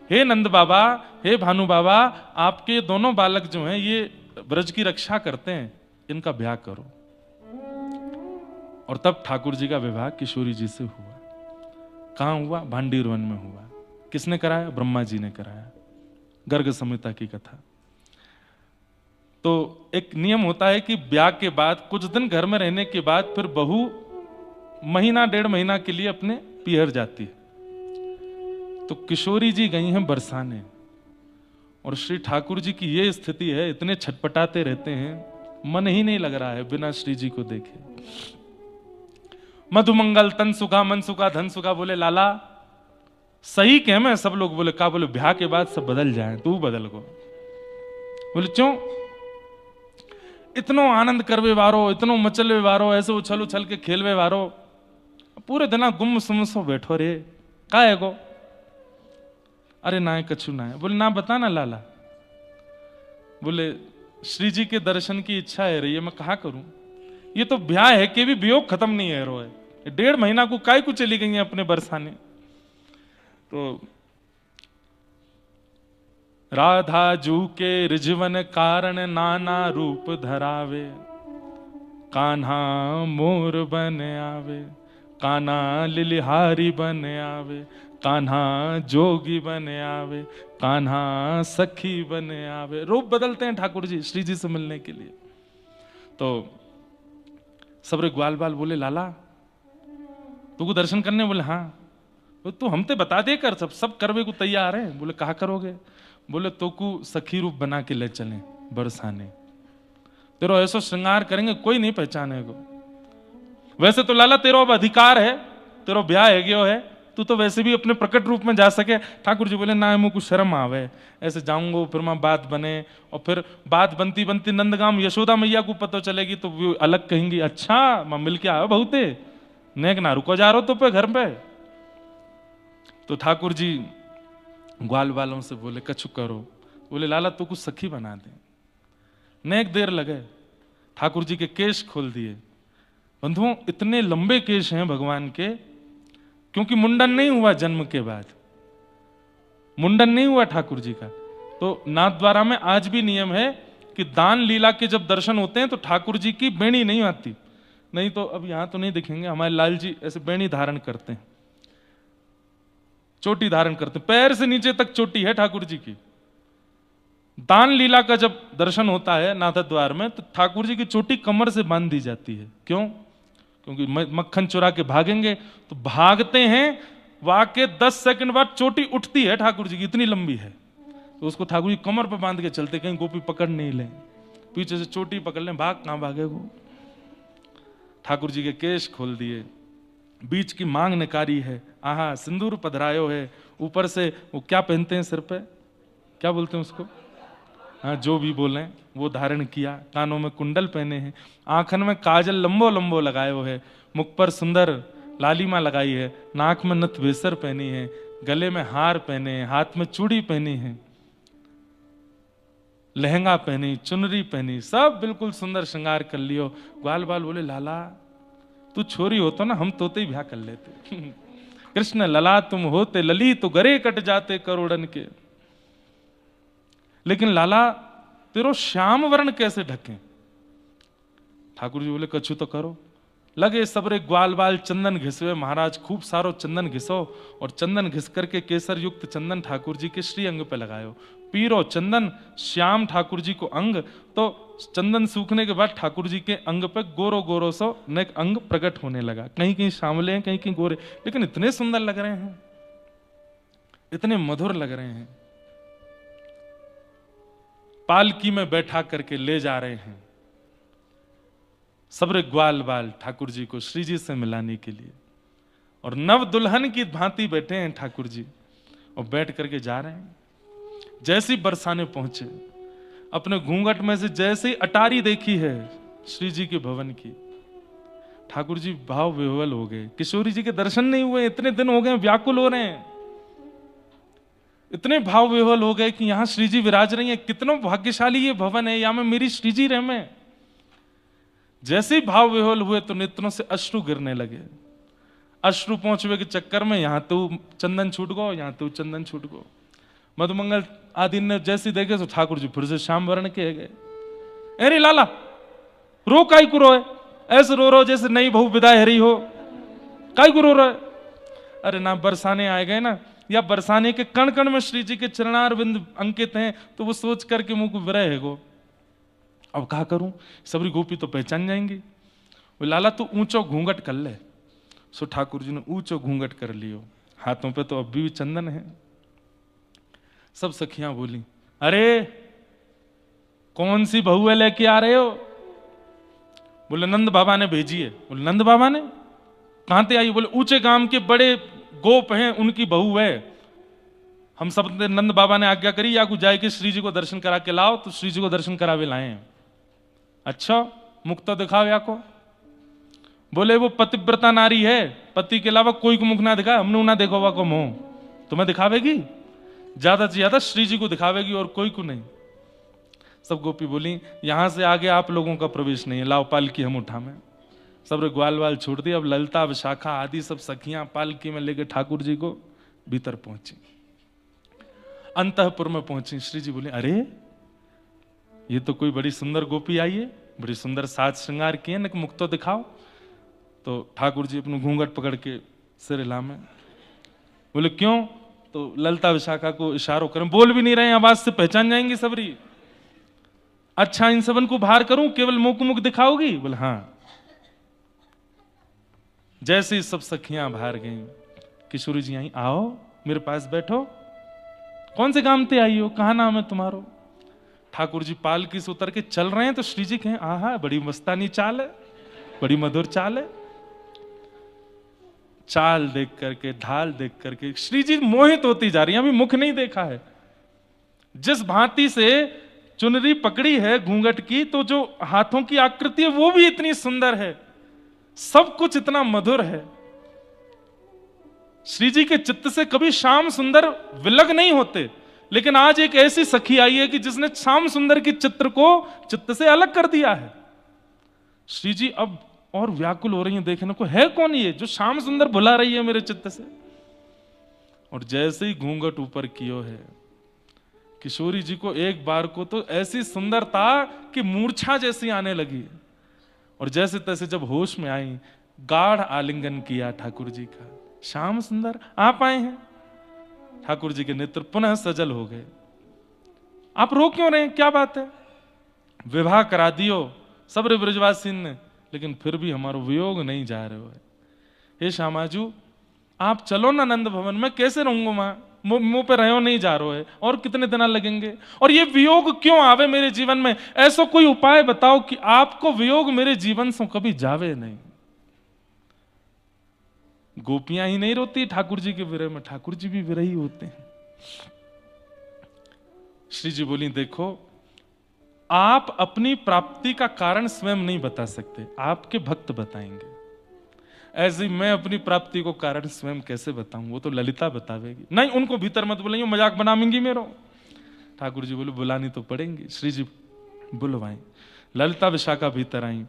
हे नंद बाबा, हे भानु बाबा, आपके दोनों बालक जो हैं ये ब्रज की रक्षा करते हैं, इनका ब्याह करो। और तब ठाकुर जी का विवाह किशोरी जी से हुआ। कहां हुआ? भांडीर वन में हुआ। किसने कराया? ब्रह्मा जी ने कराया। गर्ग संहिता की कथा। तो एक नियम होता है कि ब्याह के बाद कुछ दिन घर में रहने के बाद फिर बहू महीना 1.5 महीना के लिए अपने पियर जाती है। तो किशोरी जी गई हैं बरसाने और श्री ठाकुर जी की ये स्थिति है, इतने छटपटाते रहते हैं, मन ही नहीं लग रहा है बिना श्री जी को देखे। मधुमंगल तन सुखा मन सुखा धन सुखा। बोले लाला सही कह मैं? सब लोग बोले का? बोले ब्याह के बाद सब बदल जाए, तू बदल को। बोले क्यों? इतनो आनंद करवे वारो, इतनो मचलवे वारो, ऐसे उछल उछल के खेलवे वारो, पूरे दिन गुम सुम सो बैठो रे, का है गो? अरे ना है कछु ना है। बोले ना बता ना लाला। बोले श्री जी के दर्शन की इच्छा है रही है, मैं कहा करूं? ये तो ब्याह है कि भी वियोग खत्म नहीं है रो है। 1.5 महीना को काय को चली गई है अपने बरसाने। तो राधा जू के रिझवन कारण नाना रूप धरावे, कान्हा मोर बन आवे, कान्हा लिलिहारी बन आवे, कान्हा जोगी बन आवे, कान्हा सखी बन आवे। रूप बदलते हैं ठाकुर जी श्री जी से मिलने के लिए। तो सबरे ग्वाल बाल बोले लाला तू को दर्शन करने? बोले हाँ। तो हम ते बता दे कर, सब करवे को तैयार है। बोले कहा करोगे? बोले तो को सखी रूप बना के ले चलें बरसाने, तेरो ऐसा श्रृंगार करेंगे कोई नहीं पहचाने को। वैसे तो लाला तेरो अब अधिकार है, तेरो ब्याह है गयो है, तू तो वैसे भी अपने प्रकट रूप में जा सके। ठाकुर जी बोले ना मुझे कुछ शर्म आवे, ऐसे जाऊंगा फिर मैं बात बने, और फिर बात बनती बनती नंदगाम यशोदा मैया को पता चलेगी तो वो अलग कहेंगी, अच्छा मैं मिल के आयो बहुते, नेक ना रुको जा रहो तो पे घर पे। तो ठाकुर जी ग्वाल वालों से बोले कछु करो। बोले लाला तू कुछ सखी बना दे। नेक देर लगे, ठाकुर जी के केश खोल दिए। बंधुओं इतने लंबे केश हैं भगवान के, क्योंकि मुंडन नहीं हुआ जन्म के बाद, मुंडन नहीं हुआ ठाकुर जी का। तो नाथद्वारा में आज भी नियम है कि दान लीला के जब दर्शन होते हैं तो ठाकुर जी की बेणी नहीं आती। नहीं तो अब यहां तो नहीं दिखेंगे, हमारे लाल जी ऐसे बेणी धारण करते हैं, चोटी धारण करते हैं, पैर से नीचे तक चोटी है ठाकुर जी की। दान लीला का जब दर्शन होता है नाथ द्वार में तो ठाकुर जी की चोटी कमर से बांध दी जाती है। क्यों? क्योंकि मक्खन चुरा के भागेंगे, तो भागते हैं वाके 10 सेकंड बाद चोटी उठती है ठाकुर जी की, इतनी लंबी है। तो उसको ठाकुर जी कमर पे बांध के चलते, कहीं गोपी पकड़ नहीं ले, पीछे से चोटी पकड़ ले, भाग कहां भागेगो। ठाकुर जी के केश खोल दिए, बीच की मांग निकारी है, आहा सिंदूर पधरायो है, ऊपर से वो क्या पहनते हैं सिर पे, क्या बोलते हैं उसको, हाँ जो भी बोले वो धारण किया, कानों में कुंडल पहने हैं, आंखन में काजल लंबो लंबो लगायो है, मुख पर सुंदर लालिमा लगाई है, नाक में नथ बेसर पहनी है, गले में हार पहने हैं, हाथ में चूड़ी पहनी है, लहंगा पहनी, चुनरी पहनी, सब बिल्कुल सुंदर श्रृंगार कर लियो। ग्वाल बाल बोले लाला तू छोरी हो तो ना हम तोते ही ब्याह कर लेते। कृष्ण लला तुम होते लली तो गरे कट जाते करोड़न के। लेकिन लाला तेरो श्याम वर्ण कैसे ढके? ठाकुर जी बोले कछु तो करो। लगे सबरे ग्वाल बाल चंदन घिसवे। महाराज खूब सारो चंदन घिसो और चंदन घिस करके केसर युक्त चंदन ठाकुर जी के श्री अंग पे लगायो। पीरो चंदन श्याम ठाकुर जी को अंग। तो चंदन सूखने के बाद ठाकुर जी के अंग पे गोरो गोरो सो नेक अंग प्रकट होने लगा। कहीं कहीं सांवले हैं, कहीं कहीं गोरे, लेकिन इतने सुंदर लग रहे हैं, इतने मधुर लग रहे हैं। पालकी में बैठा करके ले जा रहे हैं सबरे ग्वाल बाल ठाकुर जी को श्री जी से मिलाने के लिए। और नव दुल्हन की भांति बैठे हैं ठाकुर जी और बैठ करके जा रहे हैं। जैसे ही बरसाने पहुंचे, अपने घूंघट में से जैसे ही अटारी देखी है श्री जी के भवन की, ठाकुर जी भाव विह्वल हो गए। किशोरी जी के दर्शन नहीं हुए, इतने दिन हो गए, व्याकुल हो रहे हैं, इतने भाव विह्वल हो गए कि यहां श्री जी विराज रही है, कितना भाग्यशाली ये भवन है, यहां में मेरी श्री जी रह में। जैसे ही भाव विह्वल हुए तो नेत्रों से अश्रु गिरने लगे। अश्रु पहुंचवे के चक्कर में यहां तो चंदन छूट गो, यहां तो चंदन छूट गो। मधुमंगल आदि ने जैसे देखे तो ठाकुर जी फिर से श्याम वर्ण के गए। अरे लाला रो काई को रोए, ऐसे रो रो जैसे नई बहू विदाई हरी हो, काई को रो रहे? अरे ना बरसाने आए गए ना, या बरसाने के कण कण में श्री जी के चरणारविंद अंकित हैं, तो वो सोच करके मुंह को विरह है गो। अब कहा करूं, सबरी गोपी तो पहचान जाएंगी। वो लाला तू ऊंचो घूंघट कर ले। सो ठाकुर जी ने ऊंचो घूंघट कर लियो, हाथों पे तो अब भी चंदन है। सब सखियां बोली अरे कौन सी बहू है लेके आ रहे हो? बोले नंद बाबा ने भेजी है। बोले नंद बाबा ने? कहां से आई? बोले ऊंचे गांव के बड़े गोप हैं, उनकी बहू है। हम सब ने नंद बाबा ने आज्ञा करी या को जाए के श्री जी को दर्शन करा के लाओ, तो श्री जी को दर्शन करावे लाए। अच्छा मुख तो दिखाओ या को। बोले वो पतिव्रता नारी है, पति के अलावा कोई को मुख ना दिखा, हमने ना देखो वा को मुंह, तुम्हें दिखावेगी? ज्यादा से ज्यादा श्री जी को दिखावेगी और कोई को नहीं। सब गोपी बोली यहां से आगे आप लोगों का प्रवेश नहीं है, लाओ पालकी हम उठा में। सब ग्वाल वाल छोड़ दिए। अब ललता विशाखा आदि सब सखियां पालकी में लेके ठाकुर जी को भीतर पहुंची। अंतःपुर में पहुंची। श्री जी बोले अरे ये तो कोई बड़ी सुंदर गोपी आई है, बड़ी सुंदर साज श्रृंगार किए, न मुख तो दिखाओ। तो ठाकुर जी अपने घूंघट पकड़ के सिर हिलामे। बोले क्यों? तो ललता विशाखा को इशारों करें, बोल भी नहीं रहे, आवाज से पहचान जाएंगी सबरी। अच्छा इन सबन को बाहर करूं, केवल मुख मुख दिखाओगी? बोले हाँ। जैसे ही सब सखियां बाहर गईं, किशोरी जी आई, आओ मेरे पास बैठो। कौन से काम से आई हो, कहा नाम है तुम्हारो? ठाकुर जी पालकी से उतर के चल रहे हैं तो श्री जी कहें आहा बड़ी मस्तानी चाल है, बड़ी मधुर चाल है। चाल देख करके, ढाल देख करके श्री जी मोहित होती जा रही है। अभी मुख नहीं देखा है। जिस भांति से चुनरी पकड़ी है घूंघट की, तो जो हाथों की आकृति है वो भी इतनी सुंदर है, सब कुछ इतना मधुर है। श्री जी के चित्त से कभी श्याम सुंदर विलग नहीं होते, लेकिन आज एक ऐसी सखी आई है कि जिसने श्याम सुंदर के चित्र को चित्त से अलग कर दिया है। श्री जी अब और व्याकुल हो रही हैं देखने को, है कौन ये जो श्याम सुंदर भुला रही है मेरे चित्त से? और जैसे ही घूंघट ऊपर कियो है, किशोरी जी को एक बार को तो ऐसी सुंदरता कि मूर्छा जैसी आने लगी। और जैसे तैसे जब होश में आई, गाढ़ आलिंगन किया ठाकुर जी का। श्याम सुंदर आप आए हैं। ठाकुर जी के नेत्र पुनः सजल हो गए। आप रो क्यों रहे हैं, क्या बात है? विवाह करा दियो सब ब्रजवासी ने, लेकिन फिर भी हमारा वियोग नहीं जा रहे हो। हे श्यामाजू आप चलो ना नंद भवन में, कैसे रहूंगा वहां, मुंह पे रहो नहीं जा रहे है, और कितने दिन लगेंगे? और ये वियोग क्यों आवे मेरे जीवन में? ऐसा कोई उपाय बताओ कि आपको वियोग मेरे जीवन से कभी जावे नहीं। गोपियां ही नहीं रोती ठाकुर जी के विरह में, ठाकुर जी भी विरही होते हैं। श्री जी बोली देखो आप अपनी प्राप्ति का कारण स्वयं नहीं बता सकते, आपके भक्त बताएंगे। ऐसे ही मैं अपनी प्राप्ति को कारण स्वयं कैसे बताऊं, वो तो ललिता बतावेगी। नहीं उनको भीतर मत बुलाइए, मजाक बनाएंगी मेरो। ठाकुर जी बोले बुलानी तो पड़ेंगी। श्री जी बुलवाई। ललिता विशाखा भीतर आई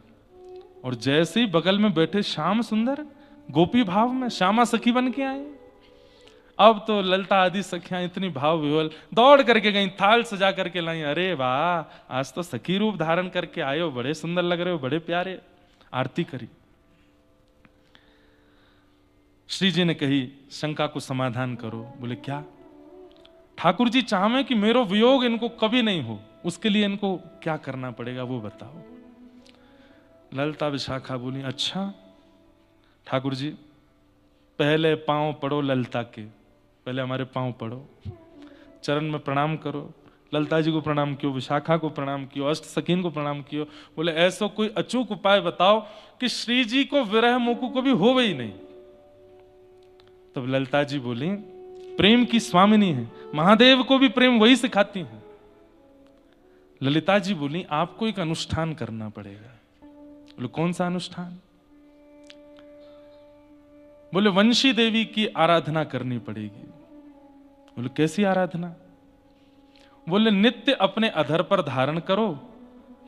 और जैसे ही बगल में बैठे श्याम सुंदर गोपी भाव में श्यामा सखी बन के आए। अब तो ललिता आदि सखियां इतनी भाव विह्वल दौड़ करके गई, थाल सजा करके लाई। अरे वाह, आज तो सखी रूप धारण करके आए हो, बड़े सुंदर लग रहे हो, बड़े प्यारे। आरती करी। श्री जी ने कही शंका को समाधान करो। बोले क्या? ठाकुर जी चाहे कि मेरो वियोग इनको कभी नहीं हो, उसके लिए इनको क्या करना पड़ेगा वो बताओ। ललिता विशाखा बोली अच्छा ठाकुर जी, पहले पांव पड़ो ललिता के, पहले हमारे पांव पड़ो, चरण में प्रणाम करो। ललिता जी को प्रणाम कियो, विशाखा को प्रणाम कियो, अष्ट सखीन को प्रणाम कियो। बोले ऐसा कोई अचूक उपाय बताओ कि श्री जी को विरह मुकु को भी हो ही नहीं। तब ललिता जी बोली प्रेम की स्वामिनी है, महादेव को भी प्रेम वही सिखाती है। ललिता जी बोली आपको एक अनुष्ठान करना पड़ेगा। बोले कौन सा अनुष्ठान? बोले वंशी देवी की आराधना करनी पड़ेगी। बोले कैसी आराधना? बोले नित्य अपने अधर पर धारण करो,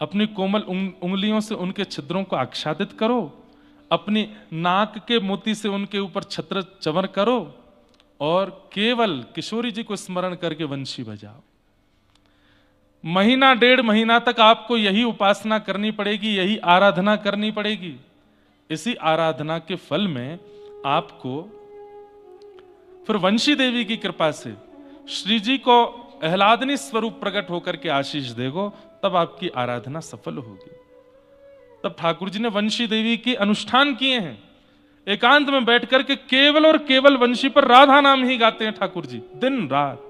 अपनी कोमल उंगलियों से उनके छिद्रों को आच्छादित करो, अपनी नाक के मोती से उनके ऊपर छत्र चवर करो और केवल किशोरी जी को स्मरण करके वंशी बजाओ। महीना 1.5 महीना तक आपको यही उपासना करनी पड़ेगी, यही आराधना करनी पड़ेगी। इसी आराधना के फल में आपको फिर वंशी देवी की कृपा से श्री जी को आह्लादनी स्वरूप प्रकट होकर के आशीष देगो, तब आपकी आराधना सफल होगी। तब ठाकुर जी ने वंशी देवी की अनुष्ठान किए हैं। एकांत में बैठ करके केवल और केवल वंशी पर राधा नाम ही गाते हैं ठाकुर जी, दिन रात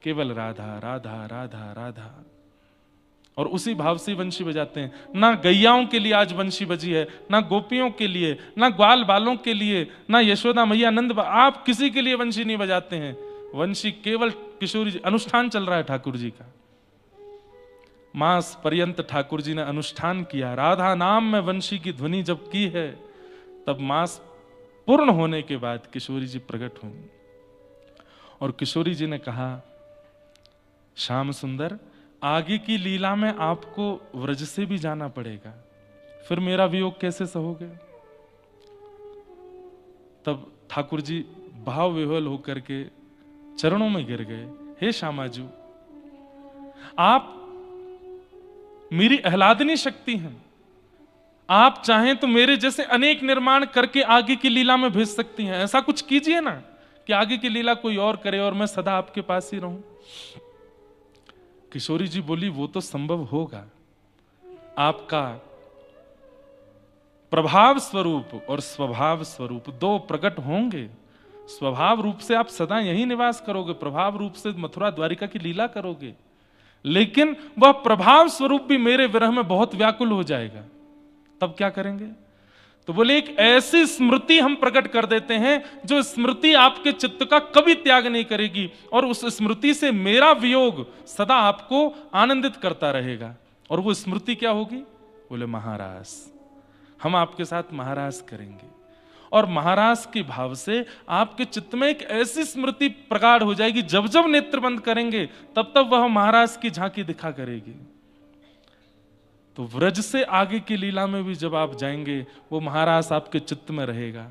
केवल राधा राधा राधा राधा, और उसी भाव से वंशी बजाते हैं। ना गैयाओं के लिए आज वंशी बजी है, ना गोपियों के लिए, ना ग्वाल बालों के लिए, ना यशोदा मैया नंद, आप किसी के लिए वंशी नहीं बजाते हैं। वंशी केवल किशोरी जी, अनुष्ठान चल रहा है ठाकुर जी का। मास पर्यंत ठाकुर जी ने अनुष्ठान किया। राधा नाम में वंशी की ध्वनि जब की है, तब मास पूर्ण होने के बाद किशोरी जी प्रकट हुई और किशोरी जी ने कहा श्याम सुंदर, आगे की लीला में आपको व्रज से भी जाना पड़ेगा, फिर मेरा वियोग कैसे सहोगे? तब ठाकुर जी भाव विह्वल होकर के चरणों में गिर गए। हे श्यामाजू, आप मेरी आह्लादनी शक्ति हैं, आप चाहें तो मेरे जैसे अनेक निर्माण करके आगे की लीला में भेज सकती हैं। ऐसा कुछ कीजिए ना कि आगे की लीला कोई और करे और मैं सदा आपके पास ही रहूं। किशोरी जी बोली वो तो संभव होगा, आपका प्रभाव स्वरूप और स्वभाव स्वरूप दो प्रकट होंगे। स्वभाव रूप से आप सदा यही निवास करोगे, प्रभाव रूप से मथुरा द्वारिका की लीला करोगे, लेकिन वह प्रभाव स्वरूप भी मेरे विरह में बहुत व्याकुल हो जाएगा। तब क्या करेंगे? तो बोले एक ऐसी स्मृति हम प्रकट कर देते हैं जो स्मृति आपके चित्त का कभी त्याग नहीं करेगी, और उस स्मृति से मेरा वियोग सदा आपको आनंदित करता रहेगा। और वो स्मृति क्या होगी? बोले महारास, हम आपके साथ महारास करेंगे, और महारास के भाव से आपके चित्त में एक ऐसी स्मृति प्रगाढ़ हो जाएगी, जब जब नेत्र बंद करेंगे तब तब वह महारास की झांकी दिखा करेगी। तो व्रज से आगे की लीला में भी जब आप जाएंगे, वो महारास आपके चित्त में रहेगा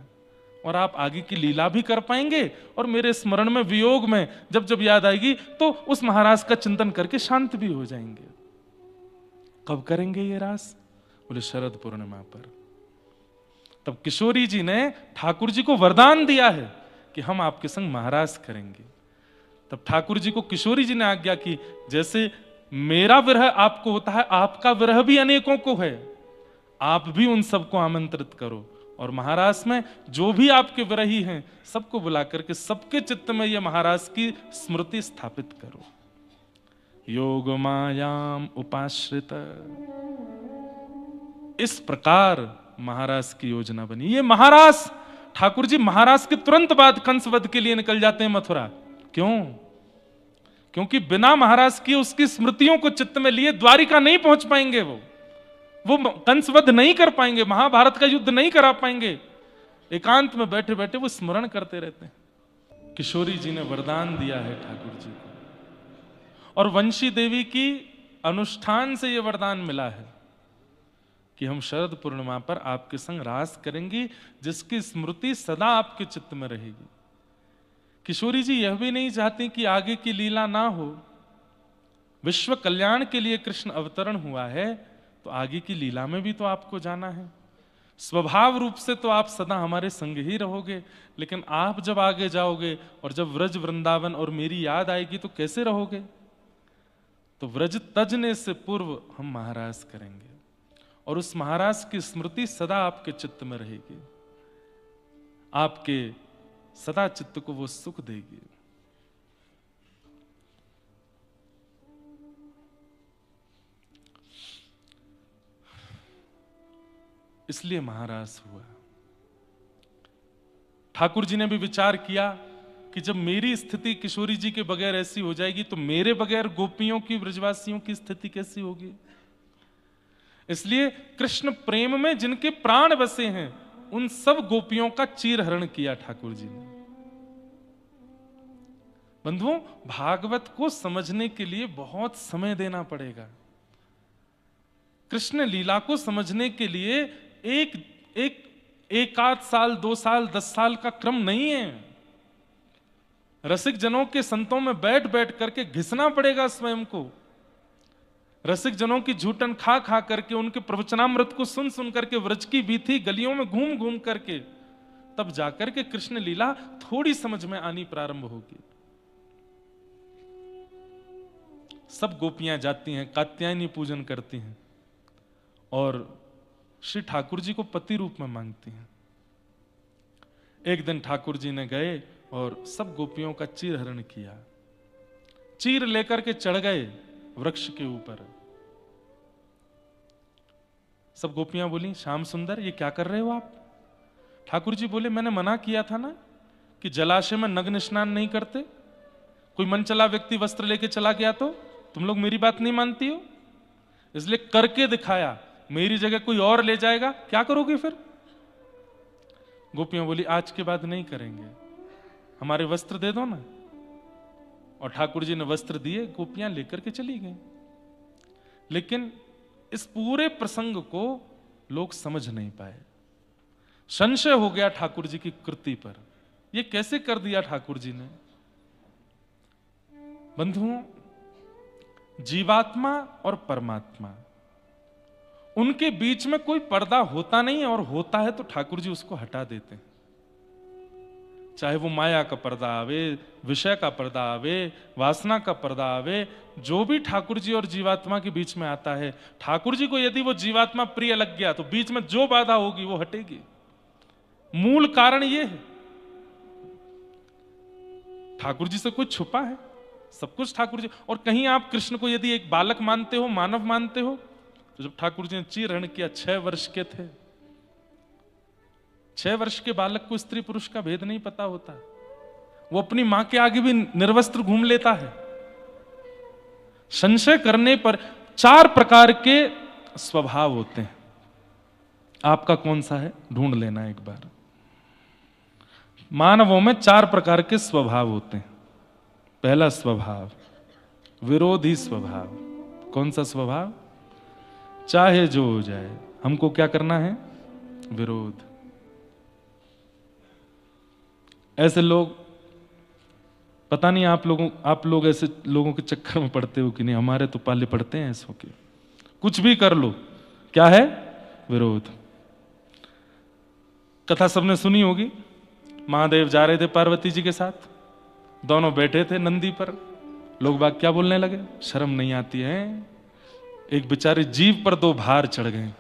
और आप आगे की लीला भी कर पाएंगे, और मेरे स्मरण में वियोग में जब जब याद आएगी तो उस महारास का चिंतन करके शांत भी हो जाएंगे। कब करेंगे ये रास? बोले शरद पूर्णिमा पर। तब किशोरी जी ने ठाकुर जी को वरदान दिया है कि हम आपके संग महारास करेंगे। तब ठाकुर जी को किशोरी जी ने आज्ञा की, जैसे मेरा विरह आपको होता है, आपका विरह भी अनेकों को है, आप भी उन सबको आमंत्रित करो, और महारास में जो भी आपके विरही हैं सबको बुला करके सबके चित्त में यह महारास की स्मृति स्थापित करो। योग मायाम उपाश्रित, इस प्रकार महारास की योजना बनी। ये महारास, ठाकुर जी महारास के तुरंत बाद कंसवध के लिए निकल जाते हैं मथुरा। क्यों? क्योंकि बिना महाराज की उसकी स्मृतियों को चित्त में लिए द्वारिका नहीं पहुंच पाएंगे, वो कंसवध नहीं कर पाएंगे, महाभारत का युद्ध नहीं करा पाएंगे। एकांत में बैठे बैठे वो स्मरण करते रहते हैं। किशोरी जी ने वरदान दिया है ठाकुर जी को, और वंशी देवी की अनुष्ठान से यह वरदान मिला है कि हम शरद पूर्णिमा पर आपके संग रास करेंगी, जिसकी स्मृति सदा आपके चित्त में रहेगी। किशोरी जी यह भी नहीं चाहती कि आगे की लीला ना हो। विश्व कल्याण के लिए कृष्ण अवतरण हुआ है, तो आगे की लीला में भी तो आपको जाना है। स्वभाव रूप से तो आप सदा हमारे संग ही रहोगे, लेकिन आप जब आगे जाओगे और जब व्रज वृंदावन और मेरी याद आएगी तो कैसे रहोगे? तो व्रज तजने से पूर्व हम महाराज करेंगे, और उस महाराज की स्मृति सदा आपके चित्त में रहेगी, आपके सदा चित्त को वो सुख देगी। इसलिए महाराज हुआ। ठाकुर जी ने भी विचार किया कि जब मेरी स्थिति किशोरी जी के बगैर ऐसी हो जाएगी, तो मेरे बगैर गोपियों की, ब्रजवासियों की स्थिति कैसी होगी। इसलिए कृष्ण प्रेम में जिनके प्राण बसे हैं, उन सब गोपियों का चीरहरण किया ठाकुर जी ने। बंधुओं, भागवत को समझने के लिए बहुत समय देना पड़ेगा। कृष्ण लीला को समझने के लिए एक आध साल, 2 साल, 10 साल का क्रम नहीं है। रसिक जनों के संतों में बैठ बैठ करके घिसना पड़ेगा स्वयं को। रसिक जनों की झूठन खा खा करके, उनके प्रवचनामृत को सुन सुन करके, व्रज की बीथी गलियों में घूम घूम करके, तब जाकर के कृष्ण लीला थोड़ी समझ में आनी प्रारंभ होगी। सब गोपियां जाती हैं, कात्यायनी पूजन करती हैं और श्री ठाकुर जी को पति रूप में मांगती हैं। एक दिन ठाकुर जी ने गए और सब गोपियों का चीरहरण किया। चीर लेकर के चढ़ गए वृक्ष के ऊपर। सब गोपियां बोली, श्याम सुंदर ये क्या कर रहे हो आप? ठाकुर जी बोले, मैंने मना किया था ना कि जलाशय में नग्न स्नान नहीं करते। कोई मन चला व्यक्ति वस्त्र लेके चला गया तो तुम लोग मेरी बात नहीं मानती हो, इसलिए करके दिखाया। मेरी जगह कोई और ले जाएगा, क्या करोगे फिर? गोपियां बोली, आज के बाद नहीं करेंगे, हमारे वस्त्र दे दो ना। और ठाकुर जी ने वस्त्र दिए, गोपियां लेकर के चली गई। लेकिन इस पूरे प्रसंग को लोग समझ नहीं पाए। संशय हो गया ठाकुर जी की कृति पर, ये कैसे कर दिया ठाकुर जी ने। बंधुओं, जीवात्मा और परमात्मा, उनके बीच में कोई पर्दा होता नहीं है, और होता है तो ठाकुर जी उसको हटा देते हैं। चाहे वो माया का पर्दा आवे, विषय का पर्दा आवे, वासना का पर्दा आवे, जो भी ठाकुर जी और जीवात्मा के बीच में आता है, ठाकुर जी को यदि वो जीवात्मा प्रिय लग गया तो बीच में जो बाधा होगी वो हटेगी। मूल कारण ये है, ठाकुर जी से कुछ छुपा है? सब कुछ ठाकुर जी। और कहीं आप कृष्ण को यदि एक बालक मानते हो, मानव मानते हो, तो जब ठाकुर जी ने चीरहरण किया, 6 वर्ष के थे। 6 वर्ष के बालक को स्त्री पुरुष का भेद नहीं पता होता, वो अपनी मां के आगे भी निर्वस्त्र घूम लेता है। संशय करने पर 4 प्रकार के स्वभाव होते हैं। आपका कौन सा है ढूंढ लेना एक बार। मानवों में 4 प्रकार के स्वभाव होते हैं। पहला स्वभाव विरोधी स्वभाव। कौन सा स्वभाव? चाहे जो हो जाए, हमको क्या करना है? विरोध। ऐसे लोग, पता नहीं आप लोग ऐसे लोगों के चक्कर में पड़ते हो कि नहीं। हमारे तो पाले पड़ते हैं ऐसों के। कुछ भी कर लो, क्या है? विरोध। कथा सबने सुनी होगी। महादेव जा रहे थे पार्वती जी के साथ, दोनों बैठे थे नंदी पर। लोग बाग क्या बोलने लगे? शर्म नहीं आती है, एक बेचारे जीव पर 2 भार चढ़ गए।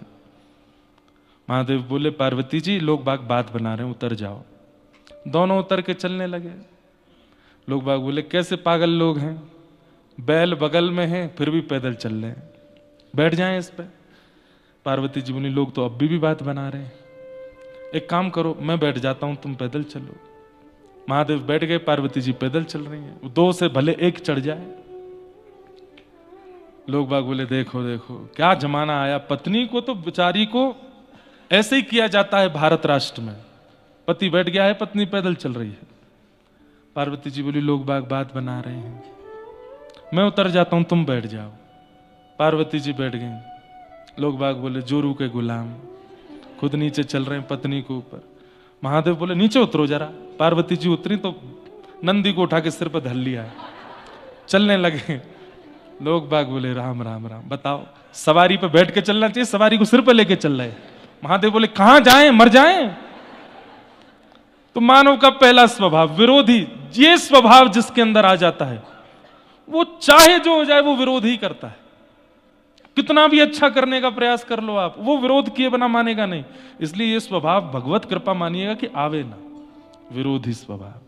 महादेव बोले, पार्वती जी लोग बाग बात बना रहे हैं, उतर जाओ। दोनों उतर के चलने लगे। लोग बाग बोले, कैसे पागल लोग हैं, बैल बगल में है फिर भी पैदल चल रहे हैं, बैठ जाएं इस पे। पार्वती जी बोली, लोग तो अब भी बात बना रहे हैं, एक काम करो मैं बैठ जाता हूं, तुम पैदल चलो। महादेव बैठ गए, पार्वती जी पैदल चल रही हैं। 2 से भले 1 चढ़ जाए। लोग बाग बोले, देखो देखो क्या जमाना आया। पत्नी को तो बेचारी को ऐसे ही किया जाता है भारत राष्ट्र में। पति बैठ गया है, पत्नी पैदल चल रही है। पार्वती जी बोली, लोग बाग बात बना रहे हैं, मैं उतर जाता हूं, तुम बैठ जाओ। पार्वती जी बैठ गई। लोग बाग बोले, जोरू के गुलाम, खुद नीचे चल रहे हैं पत्नी के ऊपर। महादेव बोले, नीचे उतरो जरा। पार्वती जी उतरी तो नंदी को उठा के सिर पर धर लिया, चलने लगे। लोग बाग बोले राम राम राम। बताओ, सवारी पे बैठ के चलना चाहिए, सवारी को सिर पे लेके चल रहे। महादेव बोले कहां जाएं, मर जाएं। तो मानव का पहला स्वभाव विरोधी, ये स्वभाव जिसके अंदर आ जाता है वो चाहे जो हो जाए वो विरोध ही करता है। कितना भी अच्छा करने का प्रयास कर लो आप, वो विरोध किए बिना मानेगा नहीं। इसलिए ये स्वभाव भगवत कृपा मानिएगा कि आवे ना, विरोधी स्वभाव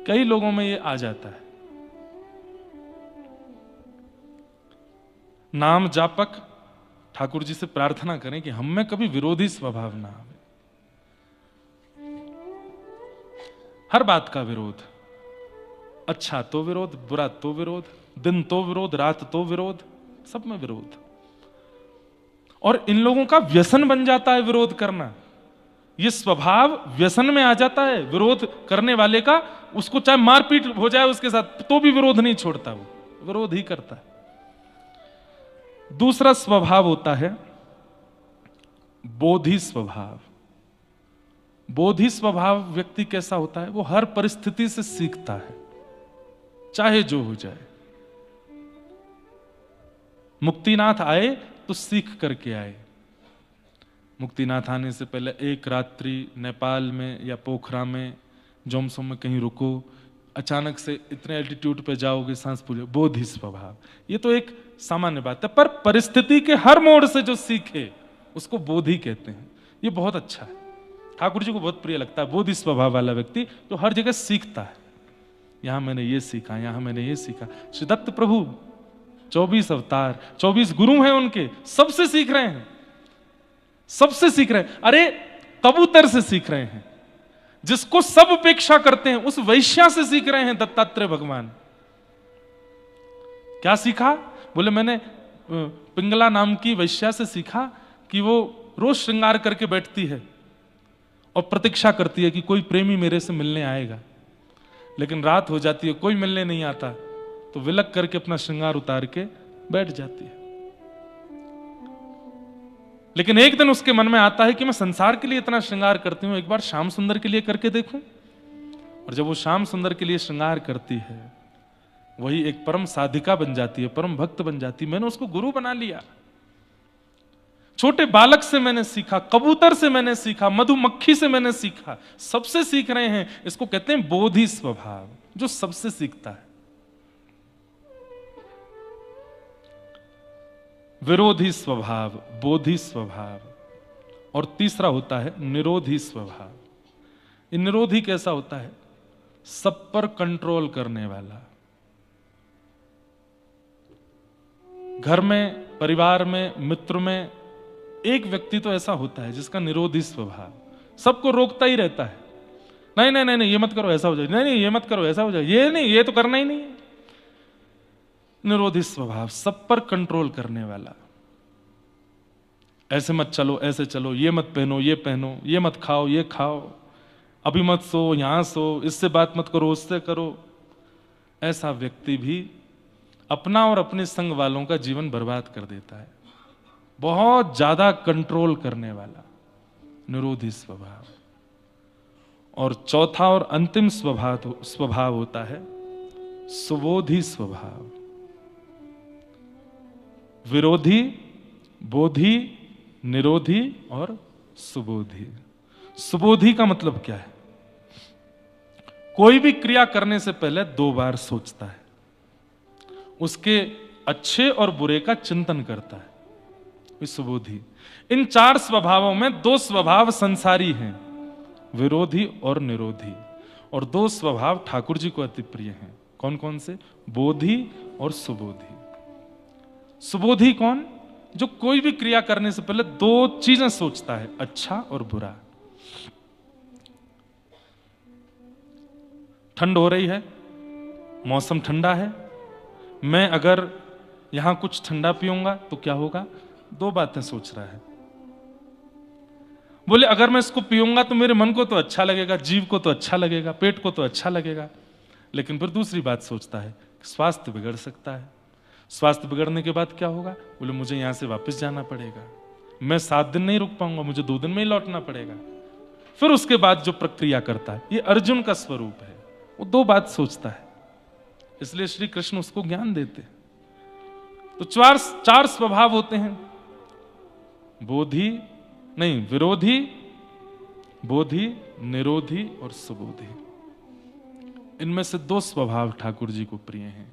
कई लोगों में ये आ जाता है। नाम जापक ठाकुर जी से प्रार्थना करें कि हम में कभी विरोधी स्वभाव ना आवे। हर बात का विरोध, अच्छा तो विरोध, बुरा तो विरोध, दिन तो विरोध, रात तो विरोध, सब में विरोध। और इन लोगों का व्यसन बन जाता है विरोध करना। ये स्वभाव व्यसन में आ जाता है विरोध करने वाले का, उसको चाहे मारपीट हो जाए उसके साथ तो भी विरोध नहीं छोड़ता, वो विरोध ही करता है। दूसरा स्वभाव होता है बोधि स्वभाव। बोधि स्वभाव व्यक्ति कैसा होता है? वो हर परिस्थिति से सीखता है, चाहे जो हो जाए। मुक्तिनाथ आए तो सीख करके आए। मुक्तिनाथ आने से पहले एक रात्रि नेपाल में या पोखरा में, जोमसोम में कहीं रुको, अचानक से इतने एल्टीट्यूड पे जाओगे, सांस फूले, बोधि स्वभाव। ये तो एक सामान्य बात है, पर परिस्थिति के हर मोड़ से जो सीखे उसको बोधि कहते हैं। ये बहुत अच्छा है, ठाकुर जी को बहुत प्रिय लगता है बोधि स्वभाव वाला व्यक्ति जो हर जगह सीखता है। यहां मैंने ये सीखा, यहां मैंने ये सीखा। श्री दत्त प्रभु 24 अवतार, 24 गुरु हैं उनके, सबसे सीख रहे हैं, सबसे सीख रहे हैं। अरे कबूतर से सीख रहे हैं, जिसको सब उपेक्षा करते हैं उस वैश्या से सीख रहे हैं दत्तात्रेय भगवान। क्या सीखा? बोले मैंने पिंगला नाम की वैश्या से सीखा कि वो रोज श्रृंगार करके बैठती है और प्रतीक्षा करती है कि कोई प्रेमी मेरे से मिलने आएगा, लेकिन रात हो जाती है, कोई मिलने नहीं आता, तो विलक करके अपना श्रृंगार उतार के बैठ जाती है। लेकिन एक दिन उसके मन में आता है कि मैं संसार के लिए इतना श्रृंगार करती हूं, एक बार श्याम सुंदर के लिए करके देखूं। और जब वो श्याम सुंदर के लिए श्रृंगार करती है, वही एक परम साधिका बन जाती है, परम भक्त बन जाती है। मैंने उसको गुरु बना लिया। छोटे बालक से मैंने सीखा, कबूतर से मैंने सीखा, मधुमक्खी से मैंने सीखा, सबसे सीख रहे हैं। इसको कहते हैं बोधि स्वभाव, जो सबसे सीखता है। विरोधी स्वभाव, बोधि स्वभाव। और तीसरा होता है निरोधी स्वभाव। ये निरोधी कैसा होता है? सब पर कंट्रोल करने वाला। घर में, परिवार में, मित्र में एक व्यक्ति तो ऐसा होता है जिसका निरोधी स्वभाव, सबको रोकता ही रहता है। नहीं नहीं नहीं नहीं, ये मत करो, ऐसा हो जाए, नहीं नहीं ये मत करो, ऐसा हो जाए, ये नहीं, ये तो करना ही नहीं है। निरोधी स्वभाव, सब पर कंट्रोल करने वाला। ऐसे मत चलो, ऐसे चलो, ये मत पहनो, ये पहनो, ये मत खाओ, ये खाओ, अभी मत सो, यहां सो, इससे बात मत करो, उससे करो। ऐसा व्यक्ति भी अपना और अपने संग वालों का जीवन बर्बाद कर देता है। बहुत ज्यादा कंट्रोल करने वाला, निरोधी स्वभाव। और चौथा और अंतिम स्वभाव होता है सुबोधि स्वभाव। विरोधी, बोधि, निरोधी और सुबोधि। सुबोधि का मतलब क्या है? कोई भी क्रिया करने से पहले 2 बार सोचता है, उसके अच्छे और बुरे का चिंतन करता है, सुबोधि। इन 4 स्वभावों में 2 स्वभाव संसारी हैं, विरोधी और निरोधी। और 2 स्वभाव ठाकुर जी को अति प्रिय हैं। कौन कौन से? बोधि और सुबोधि। सुबोधि कौन? जो कोई भी क्रिया करने से पहले 2 चीजें सोचता है, अच्छा और बुरा। ठंड हो रही है, मौसम ठंडा है, मैं अगर यहां कुछ ठंडा पीऊंगा तो क्या होगा? 2 बातें सोच रहा है। बोले अगर मैं इसको पीऊंगा तो मेरे मन को तो अच्छा लगेगा, जीव को तो अच्छा लगेगा, पेट को तो अच्छा लगेगा, लेकिन फिर दूसरी बात सोचता है, स्वास्थ्य बिगड़ सकता है। स्वास्थ्य बिगड़ने के बाद क्या होगा? बोले मुझे यहां से वापस जाना पड़ेगा, मैं 7 दिन नहीं रुक पाऊंगा, मुझे 2 दिन में ही लौटना पड़ेगा। फिर उसके बाद जो प्रक्रिया करता है, ये अर्जुन का स्वरूप है। वो दो बात सोचता है, इसलिए श्री कृष्ण उसको ज्ञान देते। तो चार स्वभाव होते हैं, विरोधी, बोधि, निरोधी और सुबोधि। इनमें से दो स्वभाव ठाकुर जी को प्रिय हैं,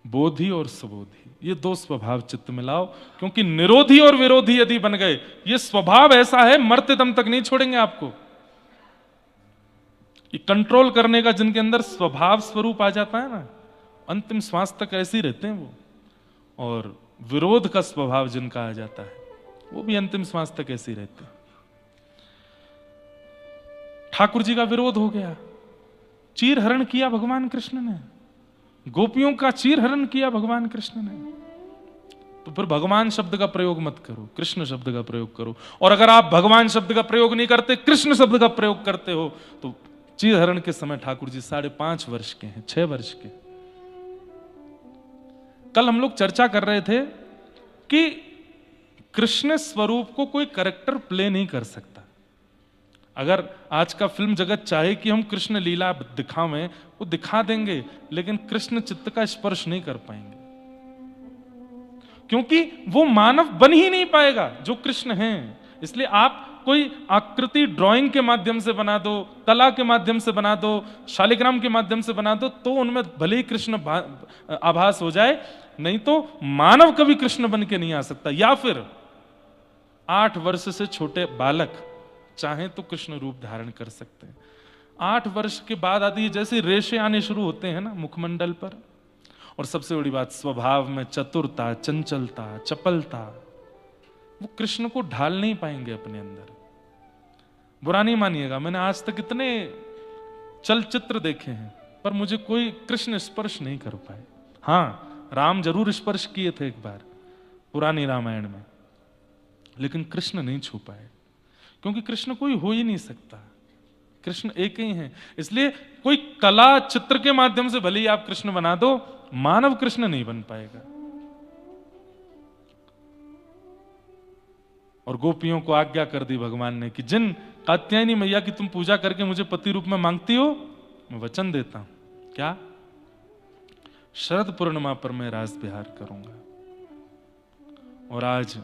बोधि और सुबोधि। ये दो स्वभाव चित्त में लाओ, क्योंकि निरोधी और विरोधी यदि बन गए, ये स्वभाव ऐसा है मरते दम तक नहीं छोड़ेंगे आपको। ये कंट्रोल करने का जिनके अंदर स्वभाव स्वरूप आ जाता है ना, अंतिम श्वास तक ऐसे ही रहते हैं वो। और विरोध का स्वभाव जिनका आ जाता है, वो भी अंतिम श्वास तक ऐसे ही रहते हैं। ठाकुर जी का विरोध हो गया, चीर हरण किया भगवान कृष्ण ने, गोपियों का चीर हरण किया भगवान कृष्ण ने। तो फिर भगवान शब्द का प्रयोग मत करो, कृष्ण शब्द का प्रयोग करो। और अगर आप भगवान शब्द का प्रयोग नहीं करते, कृष्ण शब्द का प्रयोग करते हो, तो चीर हरण के समय ठाकुर जी 5.5 वर्ष के हैं, 6 वर्ष के। कल हम लोग चर्चा कर रहे थे कि कृष्ण स्वरूप को कोई कैरेक्टर प्ले नहीं कर सकता। अगर आज का फिल्म जगत चाहे कि हम कृष्ण लीला दिखावें, वो दिखा देंगे, लेकिन कृष्ण चित्त का स्पर्श नहीं कर पाएंगे, क्योंकि वो मानव बन ही नहीं पाएगा जो कृष्ण हैं। इसलिए आप कोई आकृति ड्राइंग के माध्यम से बना दो, कला के माध्यम से बना दो, शालिग्राम के माध्यम से बना दो, तो उनमें भले ही कृष्ण आभास हो जाए, नहीं तो मानव कभी कृष्ण बन के नहीं आ सकता। या फिर 8 वर्ष से छोटे बालक चाहें तो कृष्ण रूप धारण कर सकते हैं। 8 वर्ष के बाद आदि जैसे रेशे आने शुरू होते हैं ना मुखमंडल पर, और सबसे बड़ी बात स्वभाव में चतुरता, चंचलता, चपलता, वो कृष्ण को ढाल नहीं पाएंगे अपने अंदर। बुरा नहीं मानिएगा, मैंने आज तक इतने चलचित्र देखे हैं, पर मुझे कोई कृष्ण स्पर्श नहीं कर पाए। हाँ, राम जरूर स्पर्श किए थे एक बार पुरानी रामायण में, लेकिन कृष्ण नहीं छू पाए, क्योंकि कृष्ण कोई हो ही नहीं सकता, कृष्ण एक ही है। इसलिए कोई कला चित्र के माध्यम से भले ही आप कृष्ण बना दो, मानव कृष्ण नहीं बन पाएगा। और गोपियों को आज्ञा कर दी भगवान ने कि जिन कात्यायनी मैया की तुम पूजा करके मुझे पति रूप में मांगती हो, मैं वचन देता हूं, क्या? शरद पूर्णिमा पर मैं रास विहार करूंगा। और आज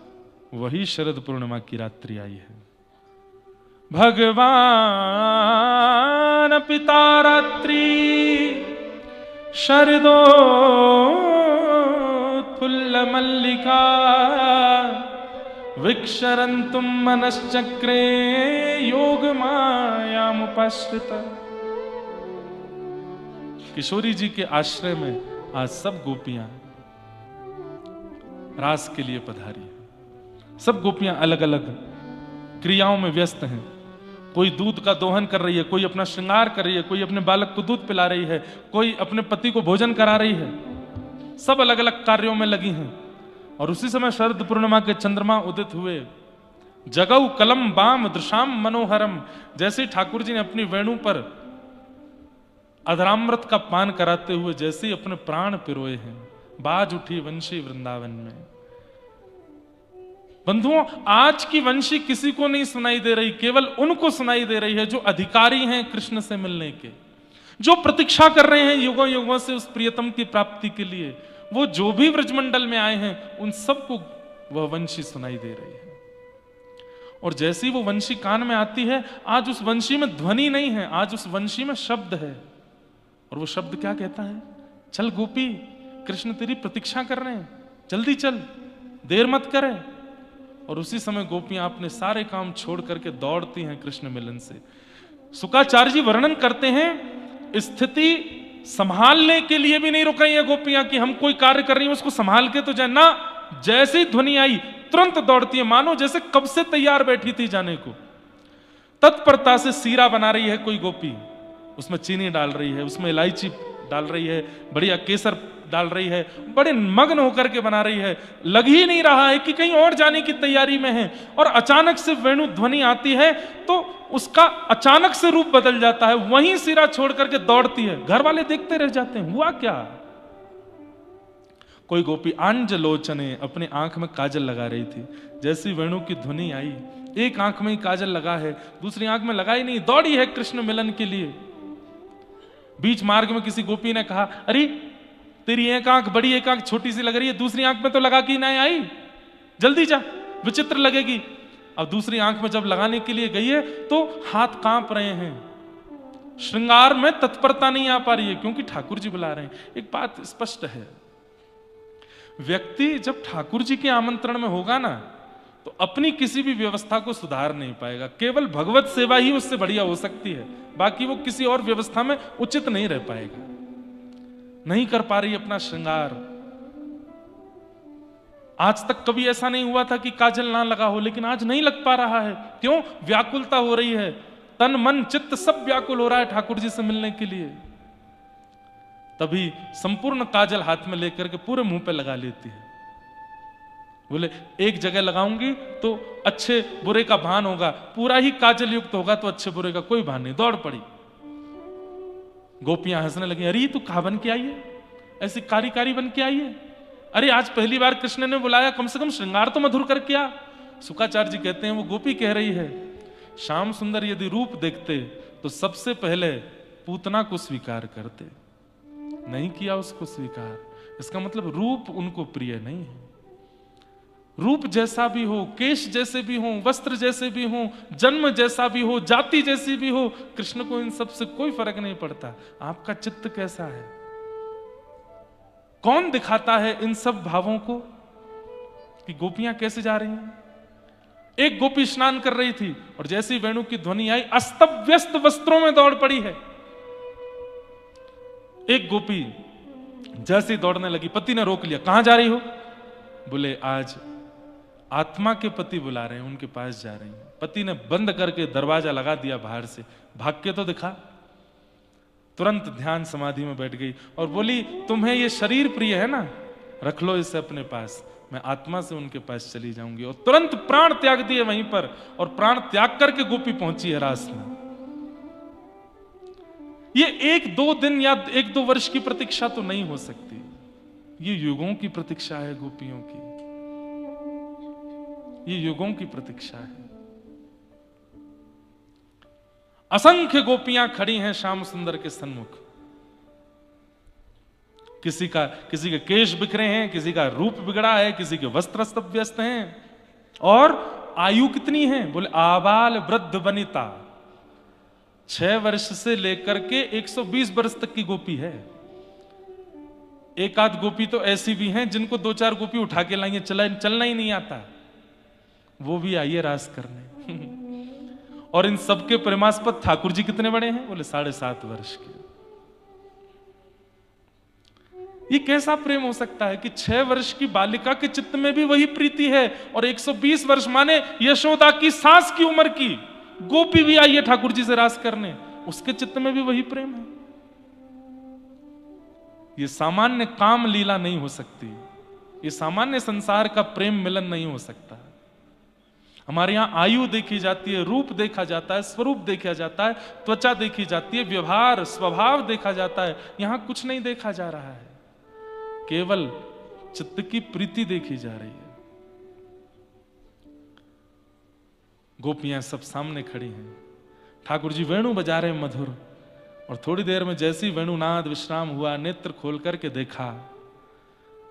वही शरद पूर्णिमा की रात्रि आई है। भगवान पिता रात्रि शरदोत्फुल्ल मल्लिका विक्षरन्तुम मनश्चक्रे योग मायामुपश्रिता। किशोरी जी के आश्रय में आज सब गोपियां रास के लिए पधारी हैं। सब गोपियां अलग अलग क्रियाओं में व्यस्त हैं। कोई दूध का दोहन कर रही है, कोई अपना श्रृंगार कर रही है, कोई अपने बालक को दूध पिला रही है, कोई अपने पति को भोजन करा रही है। सब अलग अलग कार्यों में लगी हैं। और उसी समय शरद पूर्णिमा के चंद्रमा उदित हुए। जगऊ कलम बाम दृशाम मनोहरम, जैसे ठाकुर जी ने अपनी वेणु पर अधरामृत का पान कराते हुए जैसे ही अपने प्राण पिरोए हैं, बाज उठी वंशी वृंदावन में। बंधुओं, आज की वंशी किसी को नहीं सुनाई दे रही, केवल उनको सुनाई दे रही है जो अधिकारी हैं कृष्ण से मिलने के, जो प्रतीक्षा कर रहे हैं युगों युगों से उस प्रियतम की प्राप्ति के लिए। वो जो भी व्रजमंडल में आए हैं, उन सबको वह वंशी सुनाई दे रही है। और जैसी वो वंशी कान में आती है, आज उस वंशी में ध्वनि नहीं है, आज उस वंशी में शब्द है। और वो शब्द क्या कहता है? चल गोपी, कृष्ण तेरी प्रतीक्षा कर रहे हैं, जल्दी चल, देर मत करे। और उसी समय गोपियां अपने सारे काम छोड़ करके दौड़ती हैं कृष्ण मिलन से। शुकाचार्य जी वर्णन करते हैं, स्थिति संभालने के लिए भी नहीं रुक रही है गोपियां कि हम कोई कार्य कर रही हैं उसको संभाल के तो जाए ना। जैसे ही ध्वनि आई तुरंत दौड़ती है, मानो जैसे कब से तैयार बैठी थी जाने को। तत्परता से सीरा बना रही है कोई गोपी, उसमें चीनी डाल रही है, उसमें इलायची डाल रही है, बढ़िया केसर डाल रही है, बड़े मग्न होकर के बना रही है। लग ही नहीं रहा है कि कहीं और जाने की तैयारी में है। और अचानक से वेणु ध्वनि आती है तो उसका अचानक से रूप बदल जाता है, वहीं सिरा छोड़ करके दौड़ती है। घर वाले देखते रह जाते हैं, हुआ क्या? कोई गोपी आंजलोचने अपने आंख में काजल लगा रही थी। जैसी वेणु की ध्वनि आई, एक आंख में ही काजल लगा है, दूसरी आंख में लगा ही नहीं, दौड़ी है कृष्ण मिलन के लिए। बीच मार्ग में किसी गोपी ने कहा, अरे तेरी एक आंख बड़ी, एक आंख छोटी सी लग रही है, दूसरी आंख में तो लगा के नहीं आई, जल्दी जा, विचित्र लगेगी। अब दूसरी आंख में जब लगाने के लिए गई है तो हाथ कांप रहे हैं, श्रृंगार में तत्परता नहीं आ पा रही है, क्योंकि ठाकुर जी बुला रहे हैं। एक बात स्पष्ट है, व्यक्ति जब ठाकुर जी के आमंत्रण में होगा ना, तो अपनी किसी भी व्यवस्था को सुधार नहीं पाएगा। केवल भगवत सेवा ही उससे बढ़िया हो सकती है, बाकी वो किसी और व्यवस्था में उचित नहीं रह पाएगा। नहीं कर पा रही अपना श्रृंगार। आज तक कभी ऐसा नहीं हुआ था कि काजल ना लगा हो, लेकिन आज नहीं लग पा रहा है। क्यों? व्याकुलता हो रही है, तन मन चित्त सब व्याकुल हो रहा है ठाकुर जी से मिलने के लिए। तभी संपूर्ण काजल हाथ में लेकर के पूरे मुंह पे लगा लेती है। बोले एक जगह लगाऊंगी तो अच्छे बुरे का भान होगा, पूरा ही काजल युक्त होगा तो अच्छे बुरे का कोई भान नहीं। दौड़ पड़ी। गोपियां हंसने लगी, अरे तू कहां बन के आई है, ऐसी कारी कारी बन के आई है? अरे आज पहली बार कृष्ण ने बुलाया, कम से कम श्रृंगार तो मधुर करके आ। शुकाचार्य जी कहते हैं वो गोपी कह रही है, श्याम सुंदर यदि रूप देखते तो सबसे पहले पूतना को स्वीकार करते, नहीं किया उसको स्वीकार। इसका मतलब रूप उनको प्रिय नहीं है। रूप जैसा भी हो, केश जैसे भी हो, वस्त्र जैसे भी हो, जन्म जैसा भी हो, जाति जैसी भी हो, कृष्ण को इन सब से कोई फर्क नहीं पड़ता। आपका चित्त कैसा है? कौन दिखाता है इन सब भावों को कि गोपियां कैसे जा रही हैं? एक गोपी स्नान कर रही थी और जैसे ही वेणु की ध्वनि आई, अस्त व्यस्त वस्त्रों में दौड़ पड़ी है। एक गोपी जैसे ही दौड़ने लगी, पति ने रोक लिया, कहां जा रही हो? बोले आज आत्मा के पति बुला रहे हैं, उनके पास जा रही हैं। पति ने बंद करके दरवाजा लगा दिया बाहर से, भाग के तो दिखा। तुरंत ध्यान समाधि में बैठ गई और बोली, तुम्हें ये शरीर प्रिय है ना, रख लो इसे अपने पास, मैं आत्मा से उनके पास चली जाऊंगी। और तुरंत प्राण त्याग दिए वहीं पर, और प्राण त्याग करके गोपी पहुंची है रास में। ये 1-2 दिन या 1-2 वर्ष की प्रतीक्षा तो नहीं हो सकती, ये युगों की प्रतीक्षा है गोपियों की, ये युगों की प्रतीक्षा है। असंख्य गोपियां खड़ी हैं श्याम सुंदर के सन्मुख। किसी के केश बिखरे हैं, किसी का रूप बिगड़ा है, किसी के वस्त्र अस्त व्यस्त हैं। और आयु कितनी है? बोले आबाल वृद्ध वनिता, 6 वर्ष से लेकर के 120 वर्ष तक की गोपी है। एक आध गोपी तो ऐसी भी हैं जिनको 2-4 गोपी उठा के लाएंगे, चलना ही नहीं आता, वो भी आइए रास करने। और इन सबके प्रेमास्पद ठाकुर जी कितने बड़े हैं? बोले 7.5 वर्ष के। ये कैसा प्रेम हो सकता है कि 6 वर्ष की बालिका के चित्त में भी वही प्रीति है, और 120 वर्ष माने यशोदा की सास की उम्र की गोपी भी आई है ठाकुर जी से रास करने, उसके चित्त में भी वही प्रेम है। ये सामान्य काम लीला नहीं हो सकती, ये सामान्य संसार का प्रेम मिलन नहीं हो सकता। हमारे यहां आयु देखी जाती है, रूप देखा जाता है, स्वरूप देखा जाता है, त्वचा देखी जाती है, व्यवहार स्वभाव देखा जाता है। यहां कुछ नहीं देखा जा रहा है, केवल चित्त की प्रीति देखी जा रही है। गोपियां सब सामने खड़ी हैं, ठाकुर जी वेणु बजा रहे हैं मधुर। और थोड़ी देर में जैसी वेणुनाद विश्राम हुआ, नेत्र खोल करके देखा,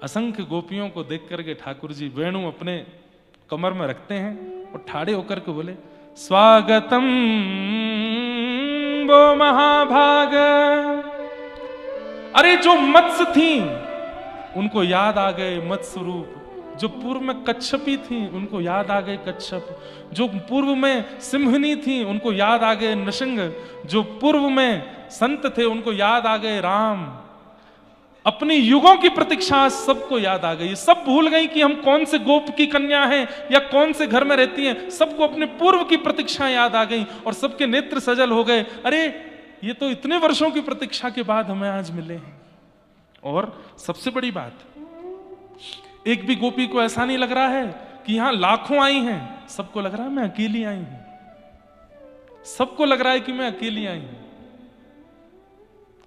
असंख्य गोपियों को देख करके ठाकुर जी वेणु अपने कमर में रखते हैं और ठाड़े होकर के बोले, स्वागतम वो महाभाग। अरे जो मत्स्य थी उनको याद आ गए मत्स्य रूप, जो पूर्व में कच्छपी थी उनको याद आ गए कच्छप, जो पूर्व में सिंहनी थी उनको याद आ गए नृसिंह, जो पूर्व में संत थे उनको याद आ गए राम। अपनी युगों की प्रतीक्षा सबको याद आ गई। सब भूल गई कि हम कौन से गोप की कन्या हैं या कौन से घर में रहती हैं। सबको अपने पूर्व की प्रतीक्षा याद आ गई और सबके नेत्र सजल हो गए। अरे ये तो इतने वर्षों की प्रतीक्षा के बाद हमें आज मिले हैं। और सबसे बड़ी बात, एक भी गोपी को ऐसा नहीं लग रहा है कि यहां लाखों आई हैं। सबको लग रहा है मैं अकेली आई हूं। सबको लग रहा है कि मैं अकेली आई हूं।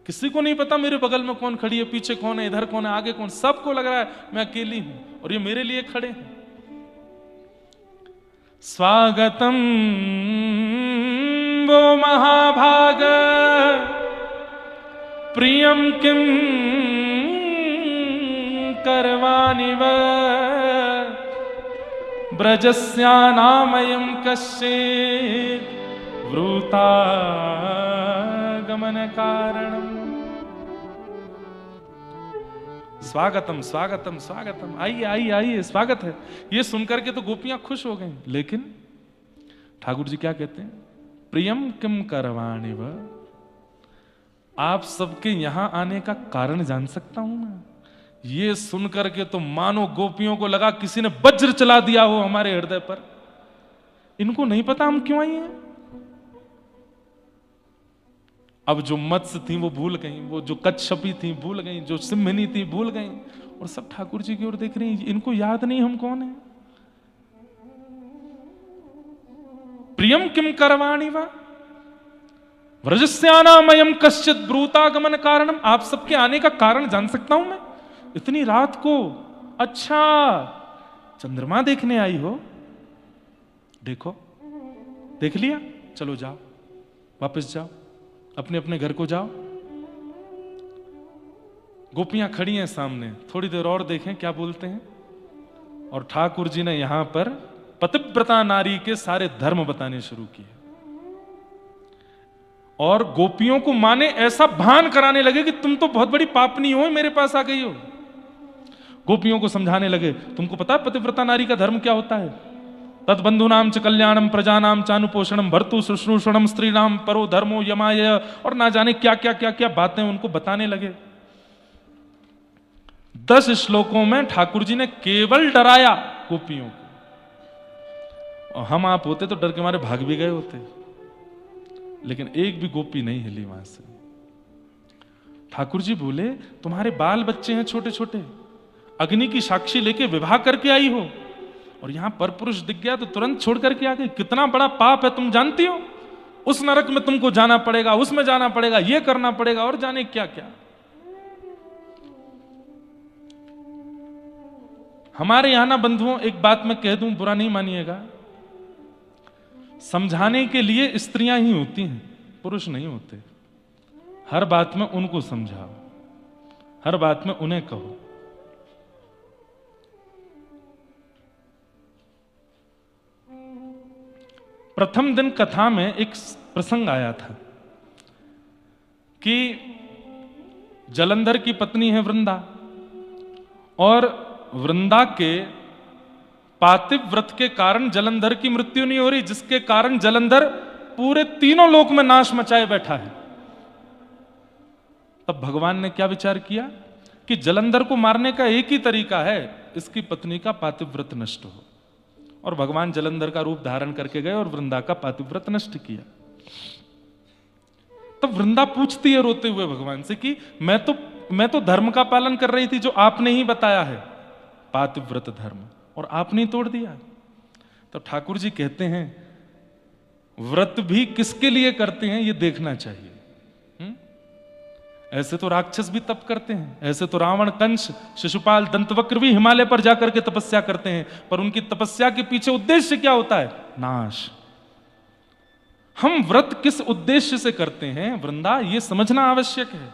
किसी को नहीं पता मेरे बगल में कौन खड़ी है, पीछे कौन है, इधर कौन है, आगे कौन। सबको लग रहा है मैं अकेली हूं और ये मेरे लिए खड़े हैं। स्वागतम वो महाभाग। प्रियम किम करवाणि व ब्रजस्यानामयं कश्चित् वृतागमन कारणम। स्वागतम स्वागतम स्वागतम, आइए आइए आइए, स्वागत है। ये सुनकर के तो गोपियां खुश हो गईं, लेकिन ठाकुर जी क्या कहते हैं? प्रियम किम करवाणि व, आप सबके यहां आने का कारण जान सकता हूं मैं? ये सुनकर के तो मानो गोपियों को लगा किसी ने वज्र चला दिया हो हमारे हृदय पर। इनको नहीं पता हम क्यों आई हैं। अब जो मत्स्य थी वो भूल गई, वो जो कच्छपी थी भूल गई, जो सिंहनी थी भूल गई, और सब ठाकुर जी की ओर देख रही हैं। इनको याद नहीं हम कौन है। प्रियम किम करवाणि वा व्रजस्यानामयं कश्चित् ब्रूतागमन कारणम, आप सबके आने का कारण जान सकता हूं मैं इतनी रात को? अच्छा, चंद्रमा देखने आई हो? देखो, देख लिया, चलो जाओ, वापस जाओ, अपने अपने घर को जाओ। गोपियां खड़ी हैं सामने, थोड़ी देर और देखें क्या बोलते हैं। और ठाकुर जी ने यहां पर पतिव्रता नारी के सारे धर्म बताने शुरू किए, और गोपियों को माने ऐसा भान कराने लगे कि तुम तो बहुत बड़ी पापनी हो, मेरे पास आ गई हो। गोपियों को समझाने लगे, तुमको पता है पतिव्रता नारी का धर्म क्या होता है? तद्बंधुनाम च कल्याणम प्रजानाम चानुपोषणम भर्तु शुश्रूषणम स्त्रीणाम परो धर्मो यमाय, और ना जाने क्या क्या क्या क्या बातें उनको बताने लगे। 10 श्लोकों में ठाकुर जी ने केवल डराया गोपियों को, और हम आप होते तो डर के मारे भाग भी गए होते, लेकिन एक भी गोपी नहीं हिली वहां से। ठाकुर जी बोले, तुम्हारे बाल बच्चे हैं छोटे छोटे, अग्नि की साक्षी लेके विवाह करके आई हो, और यहां पर पुरुष दिख गया तो तुरंत छोड़ करके आ गई। कितना बड़ा पाप है तुम जानती हो? उस नरक में तुमको जाना पड़ेगा, उसमें जाना पड़ेगा, ये करना पड़ेगा, और जाने क्या क्या। हमारे यहां ना बंधुओं, एक बात मैं कह दूं, बुरा नहीं मानिएगा, समझाने के लिए स्त्रियां ही होती हैं, पुरुष नहीं होते। हर बात में उनको समझाओ, हर बात में उन्हें कहो। प्रथम दिन कथा में एक प्रसंग आया था कि जलंधर की पत्नी है वृंदा, और वृंदा के पातिव व्रत के कारण जलंधर की मृत्यु नहीं हो रही, जिसके कारण जलंधर पूरे तीनों लोक में नाश मचाए बैठा है। तब भगवान ने क्या विचार किया कि जलंधर को मारने का एक ही तरीका है, इसकी पत्नी का पातिव व्रत नष्ट हो। और भगवान जलंधर का रूप धारण करके गए और वृंदा का पातिव व्रत नष्ट किया। तब वृंदा पूछती है रोते हुए भगवान से कि मैं तो धर्म का पालन कर रही थी जो आपने ही बताया है, पातिव व्रत धर्म, और आपने ही तोड़ दिया। तो ठाकुर जी कहते हैं, व्रत भी किसके लिए करते हैं ये देखना चाहिए। ऐसे तो राक्षस भी तप करते हैं, ऐसे तो रावण, कंस, शिशुपाल, दंतवक्र भी हिमालय पर जाकर के तपस्या करते हैं, पर उनकी तपस्या के पीछे उद्देश्य क्या होता है? नाश। हम व्रत किस उद्देश्य से करते हैं वृंदा, ये समझना आवश्यक है।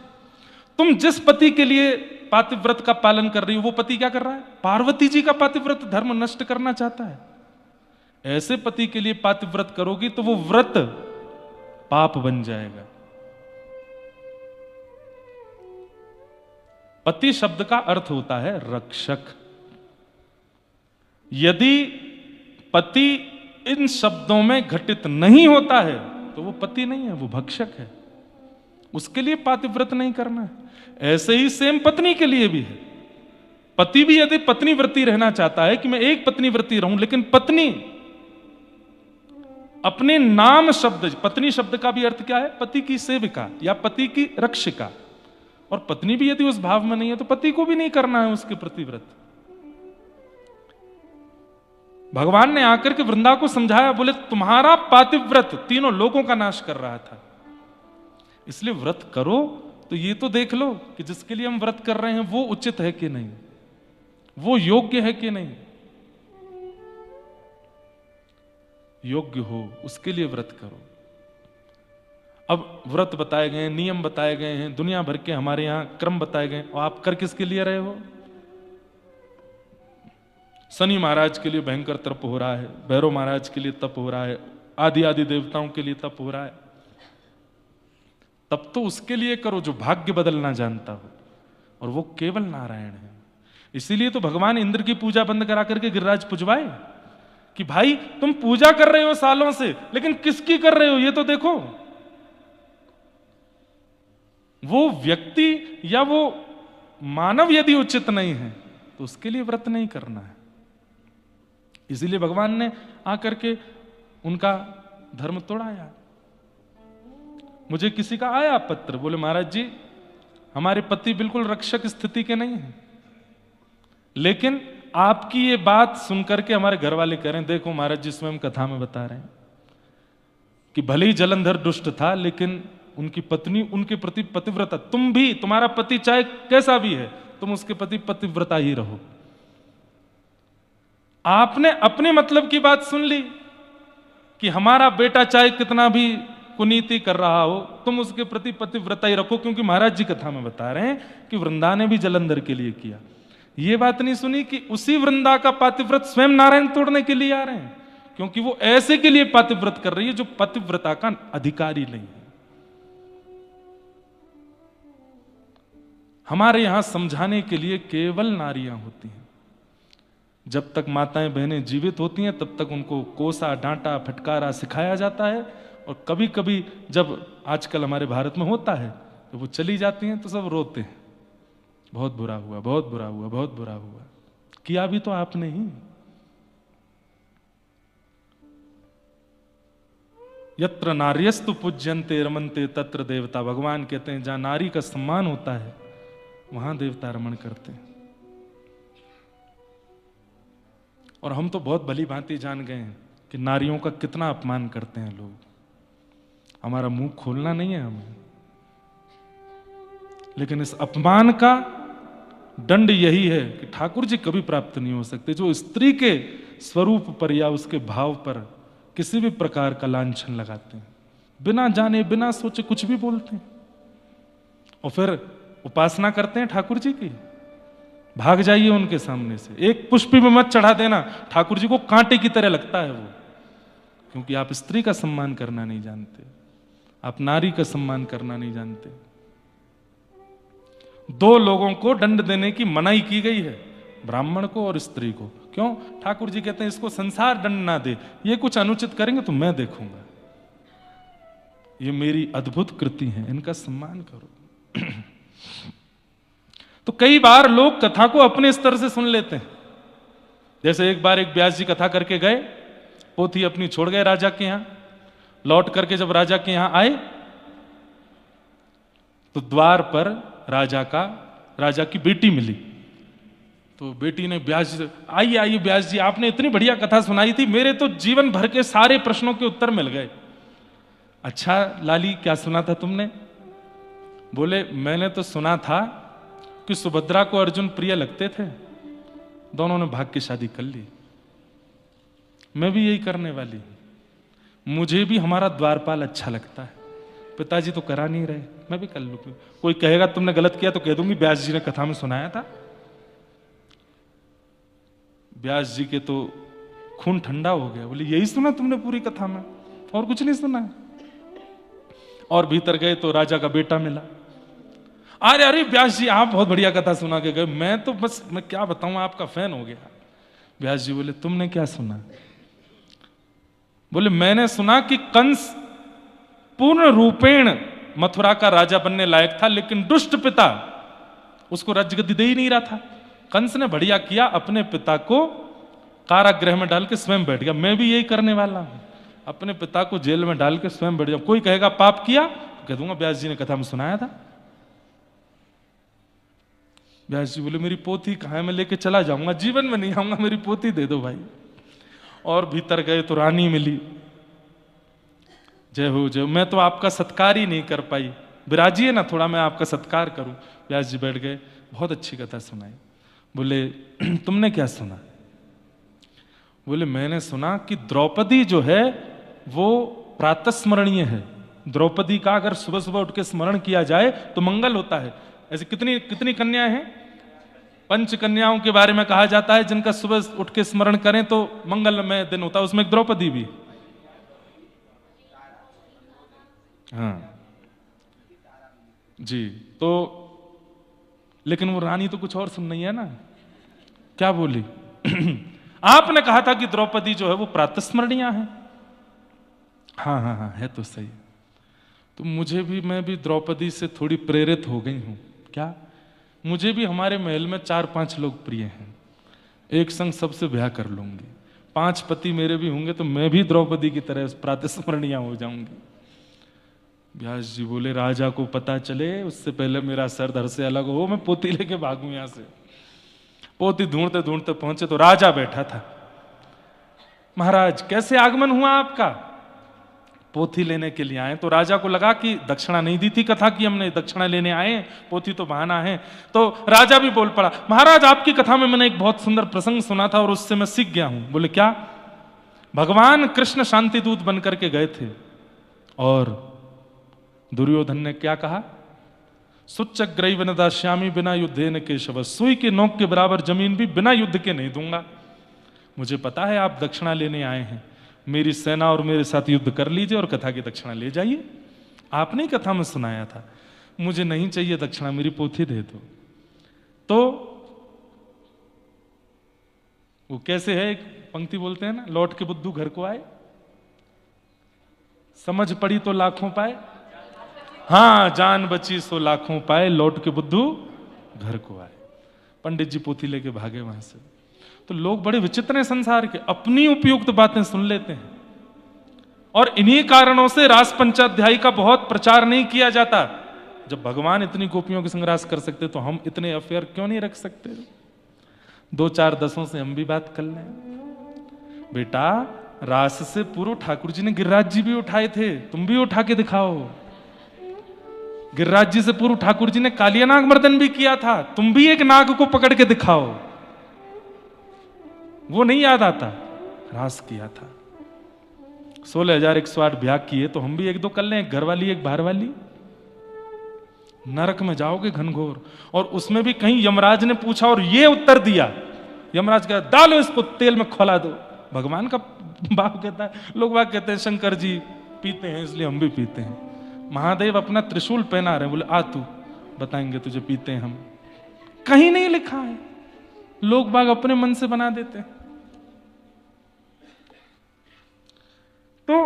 तुम जिस पति के लिए पातिव्रत का पालन कर रही हो, वो पति क्या कर रहा है? पार्वती जी का पातिव्रत धर्म नष्ट करना चाहता है। ऐसे पति के लिए पातिव्रत करोगी तो वो व्रत पाप बन जाएगा। पति शब्द का अर्थ होता है रक्षक। यदि पति इन शब्दों में घटित नहीं होता है तो वो पति नहीं है, वो भक्षक है। उसके लिए पातिव्रत नहीं करना है। ऐसे ही सेम पत्नी के लिए भी है। पति भी यदि पत्नी व्रती रहना चाहता है कि मैं एक पत्नी व्रती रहूं, लेकिन पत्नी अपने नाम शब्द, पत्नी शब्द का भी अर्थ क्या है? पति की सेविका या पति की रक्षिका। और पत्नी भी यदि उस भाव में नहीं है तो पति को भी नहीं करना है उसके प्रति व्रत। भगवान ने आकर के वृंदा को समझाया, बोले तुम्हारा पातिव्रत तीनों लोगों का नाश कर रहा था, इसलिए व्रत करो तो ये तो देख लो कि जिसके लिए हम व्रत कर रहे हैं वो उचित है कि नहीं, वो योग्य है कि नहीं। योग्य हो उसके लिए व्रत करो। अब व्रत बताए गए हैं, नियम बताए गए हैं, दुनिया भर के हमारे यहां क्रम बताए गए, और आप कर किसके लिए रहे हो? शनि महाराज के लिए भयंकर तप हो रहा है, भैरव महाराज के लिए तप हो रहा है, आदि आदि देवताओं के लिए तप हो रहा है। तब तो उसके लिए करो जो भाग्य बदलना जानता हो, और वो केवल नारायण है। इसीलिए तो भगवान इंद्र की पूजा बंद करा करके गिरिराज पुजवाए कि भाई तुम पूजा कर रहे हो सालों से, लेकिन किसकी कर रहे हो ये तो देखो। वो व्यक्ति या वो मानव यदि उचित नहीं है तो उसके लिए व्रत नहीं करना है। इसीलिए भगवान ने आकर के उनका धर्म तोड़ाया। मुझे किसी का आया पत्र, बोले महाराज जी हमारे पति बिल्कुल रक्षक स्थिति के नहीं हैं, लेकिन आपकी ये बात सुनकर के हमारे घर वाले कह रहे हैं, देखो महाराज जी स्वयं कथा में बता रहे हैं कि भले ही जलंधर दुष्ट था लेकिन उनकी पत्नी उनके प्रति पतिव्रता। तुम भी, तुम्हारा पति चाहे कैसा भी है, तुम उसके प्रति पतिव्रता ही रहो। आपने अपने मतलब की बात सुन ली कि हमारा बेटा चाहे कितना भी कुनीति कर रहा हो, तुम उसके प्रति पतिव्रता ही रखो, क्योंकि महाराज जी कथा में बता रहे हैं कि वृंदा ने भी जलंधर के लिए किया। ये बात नहीं सुनी कि उसी वृंदा का पातिव्रत स्वयं नारायण तोड़ने के लिए आ रहे हैं, क्योंकि वो ऐसे के लिए पातिव्रत कर रही है जो पतिव्रता का अधिकारी नहीं है। हमारे यहां समझाने के लिए केवल नारियां होती हैं। जब तक माताएं बहनें जीवित होती हैं तब तक उनको कोसा, डांटा, फटकारा सिखाया जाता है, और कभी कभी जब आजकल हमारे भारत में होता है तो वो चली जाती हैं तो सब रोते हैं, बहुत बुरा हुआ, बहुत बुरा हुआ, बहुत बुरा हुआ। किया भी तो आपने ही। यत्र नार्यस्तु पूज्यन्ते रमन्ते तत्र देवता। भगवान कहते हैं जहां नारी का सम्मान होता है वहां देवता रमण करते हैं। और हम तो बहुत भली भांति जान गए हैं कि नारियों का कितना अपमान करते हैं लोग। हमारा मुंह खोलना नहीं है हमें, लेकिन इस अपमान का दंड यही है कि ठाकुर जी कभी प्राप्त नहीं हो सकते जो स्त्री के स्वरूप पर या उसके भाव पर किसी भी प्रकार का लांछन लगाते हैं, बिना जाने बिना सोचे कुछ भी बोलते हैं, और फिर उपासना करते हैं ठाकुर जी की। भाग जाइए उनके सामने से, एक पुष्प भी मत चढ़ा देना, ठाकुर जी को कांटे की तरह लगता है वो, क्योंकि आप स्त्री का सम्मान करना नहीं जानते, आप नारी का सम्मान करना नहीं जानते। दो लोगों को दंड देने की मनाही की गई है, ब्राह्मण को और स्त्री को। क्यों? ठाकुर जी कहते हैं इसको संसार दंड ना दे, ये कुछ अनुचित करेंगे तो मैं देखूंगा, ये मेरी अद्भुत कृति है, इनका सम्मान करो। तो कई बार लोग कथा को अपने स्तर से सुन लेते हैं। जैसे एक बार एक व्यास जी कथा करके गए, पोथी अपनी छोड़ गए राजा के यहां, लौट करके जब राजा के यहां आए तो द्वार पर राजा की बेटी मिली। तो बेटी ने व्यास जी, आइए आइए व्यास जी, आपने इतनी बढ़िया कथा सुनाई थी, मेरे तो जीवन भर के सारे प्रश्नों के उत्तर मिल गए। अच्छा लाली, क्या सुना था तुमने? बोले मैंने तो सुना था कि सुभद्रा को अर्जुन प्रिय लगते थे, दोनों ने भाग के शादी कर ली। मैं भी यही करने वाली हूं, मुझे भी हमारा द्वारपाल अच्छा लगता है, पिताजी तो करा नहीं रहे, मैं भी कर लूंगी। कोई कहेगा तुमने गलत किया तो कह दूंगी व्यास जी ने कथा में सुनाया था। व्यास जी के तो खून ठंडा हो गया, बोले यही सुना तुमने पूरी कथा में, और कुछ नहीं सुना? और भीतर गए तो राजा का बेटा मिला। अरे अरे व्यास जी आप बहुत बढ़िया कथा सुना के गए, मैं तो बस मैं क्या बताऊं आपका फैन हो गया। व्यास जी बोले तुमने क्या सुना? बोले मैंने सुना कि कंस पूर्ण रूपेण मथुरा का राजा बनने लायक था, लेकिन दुष्ट पिता उसको राजगद्दी दे ही नहीं रहा था। कंस ने बढ़िया किया, अपने पिता को कारागृह में डाल के स्वयं बैठ गया। मैं भी यही करने वाला हूं, अपने पिता को जेल में डाल के स्वयं बैठ जाऊं। कोई कहेगा पाप किया तो कह दूंगा व्यास जी ने कथा में सुनाया था। व्यास जी बोले मेरी पोथी कहाँ है, मैं लेके चला जाऊंगा, जीवन में नहीं आऊंगा, मेरी पोथी दे दो भाई। और भीतर गए तो रानी मिली। जय हो जय हो, मैं तो आपका सत्कार ही नहीं कर पाई, विराजिए ना थोड़ा, मैं आपका सत्कार करूं। व्यास जी बैठ गए, बहुत अच्छी कथा सुनाई। बोले तुमने क्या सुना? बोले मैंने सुना कि द्रौपदी जो है वो प्रातस्मरणीय है, द्रौपदी का अगर सुबह सुबह उठ के स्मरण किया जाए तो मंगल होता है। ऐसी कितनी कितनी कन्याएं हैं? 5 कन्याओं के बारे में कहा जाता है जिनका सुबह उठ के स्मरण करें तो मंगलमय दिन होता है, उसमें एक द्रौपदी भी। हाँ जी, तो लेकिन वो रानी तो कुछ और सुन नहीं है ना, क्या बोली? आपने कहा था कि द्रौपदी जो है वो प्रातस्मरणीय है। हाँ हाँ हाँ, है तो सही। तो मैं भी द्रौपदी से थोड़ी प्रेरित हो गई हूं। क्या? मुझे भी हमारे महल में 4-5 लोग प्रिय हैं, एक संग सबसे ब्याह कर लूंगी। 5 पति मेरे भी होंगे तो मैं भी द्रौपदी की तरह प्रातस्मरणीय हो जाऊंगी। व्यास जी बोले, राजा को पता चले उससे पहले मेरा सर धड़ से अलग हो, मैं पोती लेके भागूं यहां से। पोती ढूंढते ढूंढते पहुंचे तो राजा बैठा था। महाराज कैसे आगमन हुआ आपका? पोथी लेने के लिए आए। तो राजा को लगा कि दक्षिणा नहीं दी थी कथा की हमने, दक्षिणा लेने आए, पोथी तो बहाना है। तो राजा भी बोल पड़ा, महाराज आपकी कथा में मैंने एक बहुत सुंदर प्रसंग सुना था और उससे मैं सीख गया हूं। बोले क्या? भगवान कृष्ण शांति दूत बनकर के गए थे और दुर्योधन ने क्या कहा? सुच्चग्रैव न दास्यामि बिना युद्धेन केशव, सुई के नोक के बराबर जमीन भी बिना युद्ध के नहीं दूंगा। मुझे पता है आप दक्षिणा लेने आए हैं, मेरी सेना और मेरे साथ युद्ध कर लीजिए और कथा की दक्षिणा ले जाइए। आपने ही कथा में सुनाया था। मुझे नहीं चाहिए दक्षिणा, मेरी पोथी दे दो। तो वो कैसे है, एक पंक्ति बोलते हैं ना, लौट के बुद्धू घर को आए, समझ पड़ी तो लाखों पाए। हाँ, जान बची सो लाखों पाए, लौट के बुद्धू घर को आए। पंडित जी पोथी लेके भागे वहां से। तो लोग बड़े विचित्र हैं संसार के, अपनी उपयुक्त बातें सुन लेते हैं और इन्हीं कारणों से रास पंचाध्यायी का बहुत प्रचार नहीं किया जाता। जब भगवान इतनी गोपियों के संग रास कर सकते तो हम इतने अफेयर क्यों नहीं रख सकते? 2-4 दसों से हम भी बात कर लें। बेटा, रास से पूर्व ठाकुर जी ने गिरिराज जी भी उठाए थे, तुम भी उठा के दिखाओ। गिरिराज जी से पूर्व ठाकुर जी ने कालिया नाग मर्दन भी किया था, तुम भी एक नाग को पकड़ के दिखाओ। वो नहीं याद आता, रास किया था। 16,108 ब्याह किए तो हम भी 1-2 कर लें, एक घर वाली एक बाहर वाली। नरक में जाओगे घनघोर। और उसमें भी कहीं यमराज ने पूछा और ये उत्तर दिया, यमराज कहता डालो इसको तेल में खोला दो। भगवान का बाप कहता है, लोग बात कहते हैं शंकर जी पीते हैं इसलिए हम भी पीते हैं। महादेव अपना त्रिशूल पहना रहे, बोले आ तू, बताएंगे तुझे पीते हैं हम। कहीं नहीं लिखा है, लोग बाग अपने मन से बना देते हैं। तो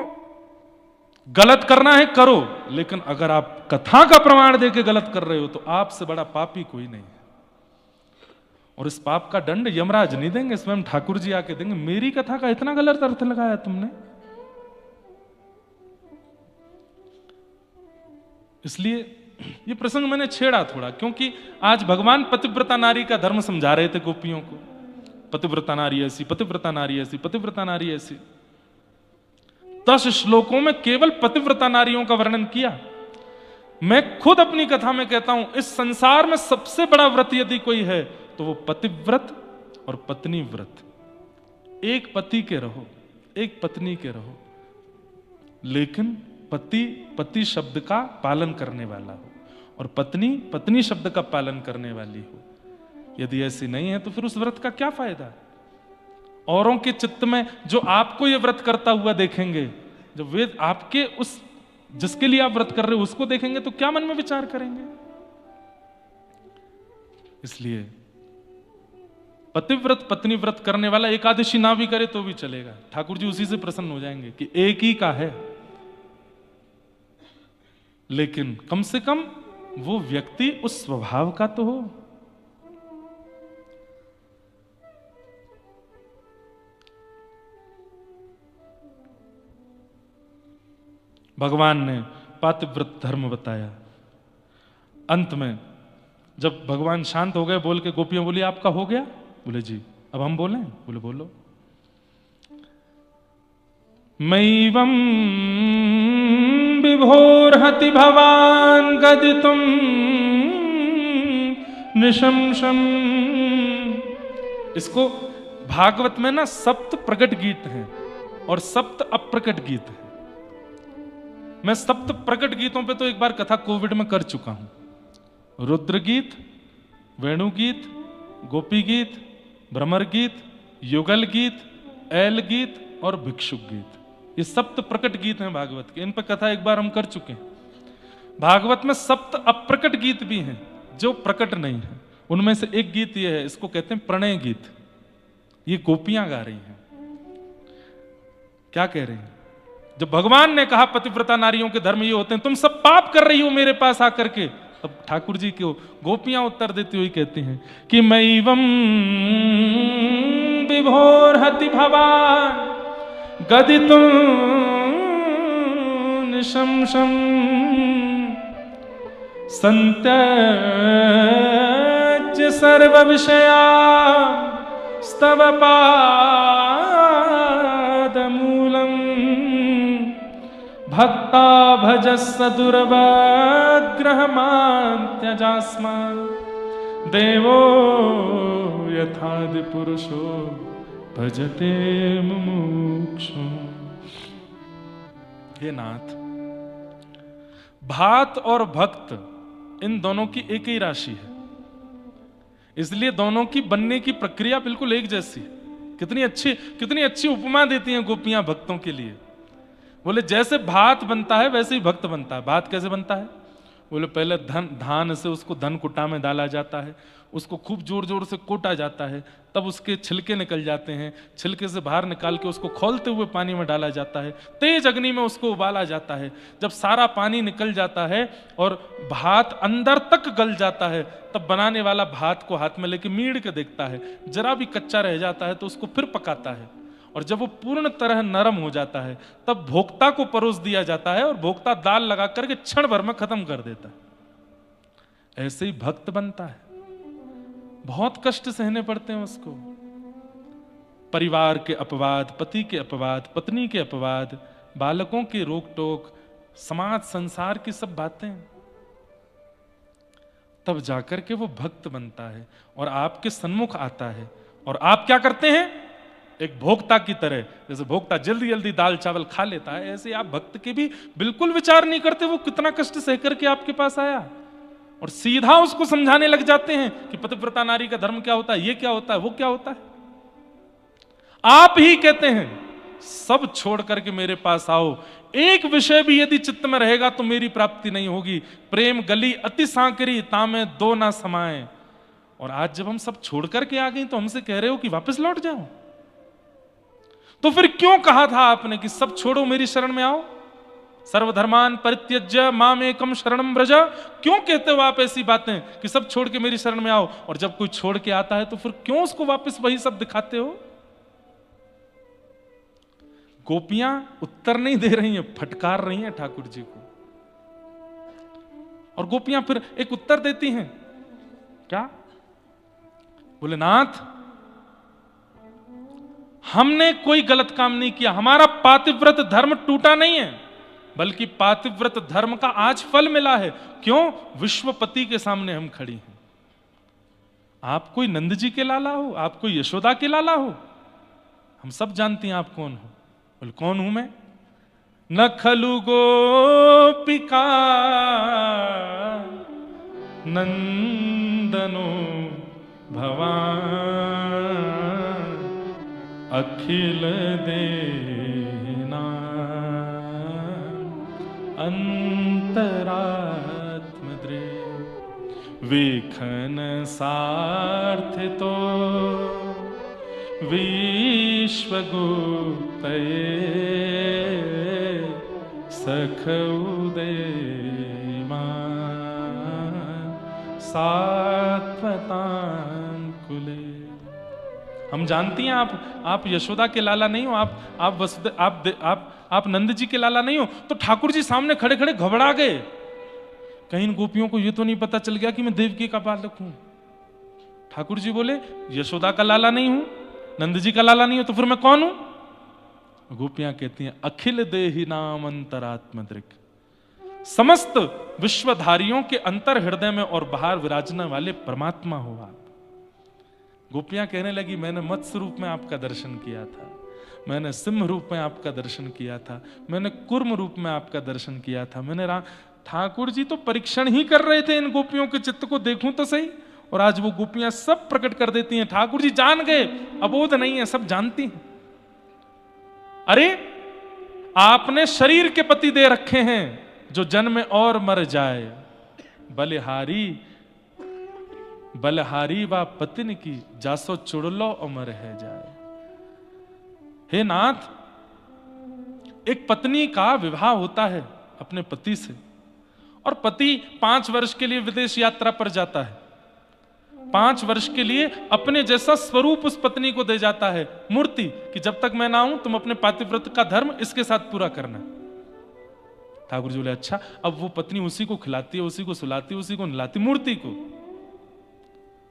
गलत करना है करो, लेकिन अगर आप कथा का प्रमाण देके गलत कर रहे हो तो आपसे बड़ा पापी कोई नहीं है। और इस पाप का दंड यमराज नहीं देंगे, स्वयं ठाकुर जी आके देंगे। मेरी कथा का इतना गलत अर्थ लगाया तुमने। इसलिए ये प्रसंग मैंने छेड़ा थोड़ा, क्योंकि आज भगवान पतिव्रता नारी का धर्म समझा रहे थे गोपियों को। पतिव्रता नारी ऐसी, पतिव्रता नारी ऐसी, पतिव्रता नारी ऐसी। 10 श्लोकों में केवल पतिव्रता नारियों का वर्णन किया। मैं खुद अपनी कथा में कहता हूं, इस संसार में सबसे बड़ा व्रत यदि कोई है तो वो पतिव्रत और पत्नी व्रत। एक पति के रहो, एक पत्नी के रहो, लेकिन पति पति शब्द का पालन करने वाला हो और पत्नी पत्नी शब्द का पालन करने वाली हो। यदि ऐसी नहीं है तो फिर उस व्रत का क्या फायदा? औरों के चित्त में जो आपको ये व्रत करता हुआ देखेंगे, जब वे आपके उस जिसके लिए आप व्रत कर रहे हो उसको देखेंगे तो क्या मन में विचार करेंगे? इसलिए पतिव्रत पत्नी व्रत करने वाला एकादशी ना भी करे तो भी चलेगा, ठाकुर जी उसी से प्रसन्न हो जाएंगे कि एक ही का है। लेकिन कम से कम वो व्यक्ति उस स्वभाव का तो हो। भगवान ने पातिव्रत धर्म बताया। अंत में जब भगवान शांत हो गए, बोल के गोपियां बोली आपका हो गया? बोले जी। अब हम बोलें? बोले बोलो। मैवं विभोर्हति भवान गदितुम निशंसम। इसको भागवत में ना 7 प्रकट गीत हैं और 7 अप्रकट गीत हैं। मैं सप्त प्रकट गीतों पे तो एक बार कथा कोविड में कर चुका हूं। रुद्र गीत, वेणु गीत, गोपी गीत, भ्रमर गीत, युगल गीत, ऐल गीत और भिक्षुक गीत, ये सप्त प्रकट गीत हैं भागवत के। इन पर कथा एक बार हम कर चुके हैं। भागवत में सप्त अप्रकट गीत भी हैं जो प्रकट नहीं है। उनमें से एक गीत ये है, इसको कहते हैं प्रणय गीत। ये गोपियां गा रही हैं। क्या कह रही हैं? जब भगवान ने कहा पतिव्रता नारियों के धर्म ये होते हैं, तुम सब पाप कर रही हो मेरे पास आकर के, तब ठाकुर जी को गोपियां उत्तर देती हुई कहती हैं कि मैवं विभोर हति भवान गदितुं निशंसं संत्यज्य सर्व विषया स्तव पादमूलम् भक्ता भजस्स दुर्वग्रहमान्त्यजास्मान् देवो यथादि पुरुषो भजते मुमुक्षु। हे नाथ, भात और भक्त इन दोनों की एक ही राशि है, इसलिए दोनों की बनने की प्रक्रिया बिल्कुल एक जैसी है। कितनी अच्छी उपमा देती हैं गोपियां भक्तों के लिए। बोले जैसे भात बनता है वैसे ही भक्त बनता है। भात कैसे बनता है? बोले पहले धान से उसको धन कुटा में डाला जाता है, उसको खूब जोर जोर से कोटा जाता है, तब उसके छिलके निकल जाते हैं, छिलके से बाहर निकाल के उसको खौलते हुए पानी में डाला जाता है, तेज अग्नि में उसको उबाला जाता है। जब सारा पानी निकल जाता है और भात अंदर तक गल जाता है, तब बनाने वाला भात को हाथ में लेके मीड़ के देखता है, जरा भी कच्चा रह जाता है तो उसको फिर पकाता है, और जब वो पूर्ण तरह नरम हो जाता है तब भोक्ता को परोस दिया जाता है, और भोक्ता दाल लगा करके क्षण भर में खत्म कर देता है। ऐसे ही भक्त बनता है। बहुत कष्ट सहने पड़ते हैं उसको, परिवार के अपवाद, पति के अपवाद, पत्नी के अपवाद, बालकों के रोक टोक, समाज संसार की सब बातें, तब जाकर के वो भक्त बनता है और आपके सन्मुख आता है। और आप क्या करते हैं? एक भोक्ता की तरह, जैसे भोक्ता जल्दी जल्दी दाल चावल खा लेता है, ऐसे आप भक्त के भी बिल्कुल विचार नहीं करते वो कितना कष्ट सह करके आपके पास आया, और सीधा उसको समझाने लग जाते हैं कि पतिव्रता नारी का धर्म क्या होता है, ये क्या होता है, वो क्या होता है। आप ही कहते हैं सब छोड़ करके मेरे पास आओ, एक विषय भी यदि चित्त में रहेगा तो मेरी प्राप्ति नहीं होगी। प्रेम गली अति सांकरी तामे दो ना समाए। और आज जब हम सब छोड़ करके आ गए तो हमसे कह रहे हो कि वापस लौट जाओ। तो फिर क्यों कहा था आपने कि सब छोड़ो मेरी शरण में आओ? सर्वधर्मान परित्यज्य माम एकम शरणम व्रज। क्यों कहते हो आप ऐसी बातें कि सब छोड़ के मेरी शरण में आओ, और जब कोई छोड़ के आता है तो फिर क्यों उसको वापस वही सब दिखाते हो? गोपियां उत्तर नहीं दे रही हैं, फटकार रही हैं ठाकुर जी को। और गोपियां फिर एक उत्तर देती हैं, क्या? बोले नाथ, हमने कोई गलत काम नहीं किया, हमारा पातिव्रत धर्म टूटा नहीं है, बल्कि पातिव्रत धर्म का आज फल मिला है। क्यों? विश्वपति के सामने हम खड़ी हैं। आप कोई नंद जी के लाला हो, आप कोई यशोदा के लाला हो, हम सब जानती हैं आप कौन हो। बोले कौन हूं मैं? न खलु गोपिका नंदनो भवान अखिल देना अंतरात्मद्रे विखन सार्थितो विश्वगुप्तये सखउदयमान सात्वतां कुले। हम जानती हैं आप यशोदा के लाला नहीं हो, आप नंद जी के लाला नहीं हो। तो ठाकुर जी सामने खड़े खड़े घबरा गए, कहीं इन गोपियों को ये तो नहीं पता चल गया कि मैं देवकी का बालक हूं। ठाकुर जी बोले यशोदा का लाला नहीं हूं, नंद जी का लाला नहीं हो, तो फिर मैं कौन हूं? गोपियां कहती हैं अखिल देहि नाम अंतरात्मदृक्, समस्त विश्वधारियों के अंतर हृदय में और बाहर विराजने वाले परमात्मा हो आप। गोपियां कहने लगी मैंने मत्स्य रूप में आपका दर्शन किया था, मैंने सिंह रूप में आपका दर्शन किया था, मैंने कुर्म रूप में आपका दर्शन किया था, मैंने ठाकुर जी तो परीक्षण ही कर रहे थे इन गोपियों के चित्त को, देखूं तो सही। और आज वो गोपियां सब प्रकट कर देती हैं, ठाकुर जी जान गए, अबोध नहीं है, सब जानती हैं। अरे आपने शरीर के पति दे रखे हैं जो जन्म और मर जाए, बलिहारी बलहारी व पतिन की जासो चुड़लो अमर है जाए। हे नाथ, एक पत्नी का विवाह होता है अपने पति से, और पति 5 वर्ष के लिए विदेश यात्रा पर जाता है, 5 वर्ष के लिए अपने जैसा स्वरूप उस पत्नी को दे जाता है, मूर्ति, कि जब तक मैं ना आऊं तुम अपने पातिव्रत का धर्म इसके साथ पूरा करना। ठाकुर जी बोले अच्छा। अब वो पत्नी उसी को खिलाती है, उसी को सुलाती है, उसी को नहलाती, मूर्ति को।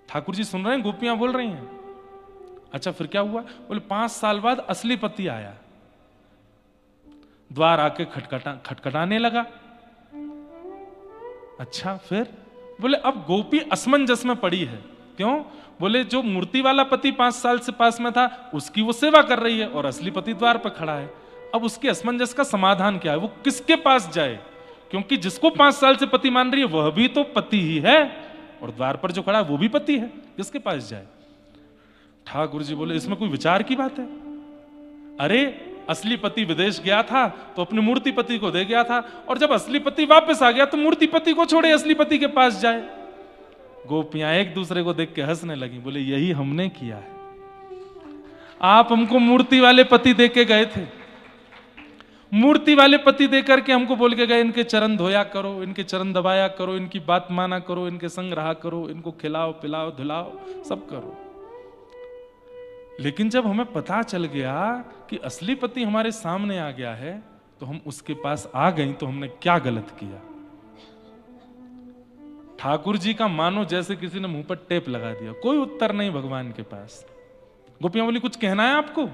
ठाकुर जी सुन रहे हैं, गोपियां बोल रही हैं। अच्छा फिर क्या हुआ? बोले 5 साल बाद असली पति आया, द्वार आके खटखटाने लगा। अच्छा फिर? बोले अब गोपी असमंजस में पड़ी है। क्यों? बोले जो मूर्ति वाला पति 5 साल से पास में था उसकी वो सेवा कर रही है, और असली पति द्वार पर खड़ा है। अब उसके असमंजस का समाधान क्या है? वो किसके पास जाए? क्योंकि जिसको 5 साल से पति मान रही है वह भी तो पति ही है, और द्वार पर जो खड़ा है वो भी पति है, किसके पास जाए? ठाकुर जी बोले इसमें कोई विचार की बात है? अरे असली पति विदेश गया था तो अपने मूर्ति पति को दे गया था, और जब असली पति वापस आ गया तो मूर्ति पति को छोड़े असली पति के पास जाए। गोपियां एक दूसरे को देख के हंसने लगी, बोले यही हमने किया है। आप हमको मूर्ति वाले पति दे के गए थे, मूर्ति वाले पति दे करके हमको बोल के गए इनके चरण धोया करो, इनके चरण दबाया करो, इनकी बात माना करो, इनके संग रहा करो, इनको खिलाओ पिलाओ धुलाओ सब करो। लेकिन जब हमें पता चल गया कि असली पति हमारे सामने आ गया है तो हम उसके पास आ गए, तो हमने क्या गलत किया? ठाकुर जी का मानो जैसे किसी ने मुंह पर टेप लगा दिया, कोई उत्तर नहीं भगवान के पास। गोपियां बोली कुछ कहना है आपको?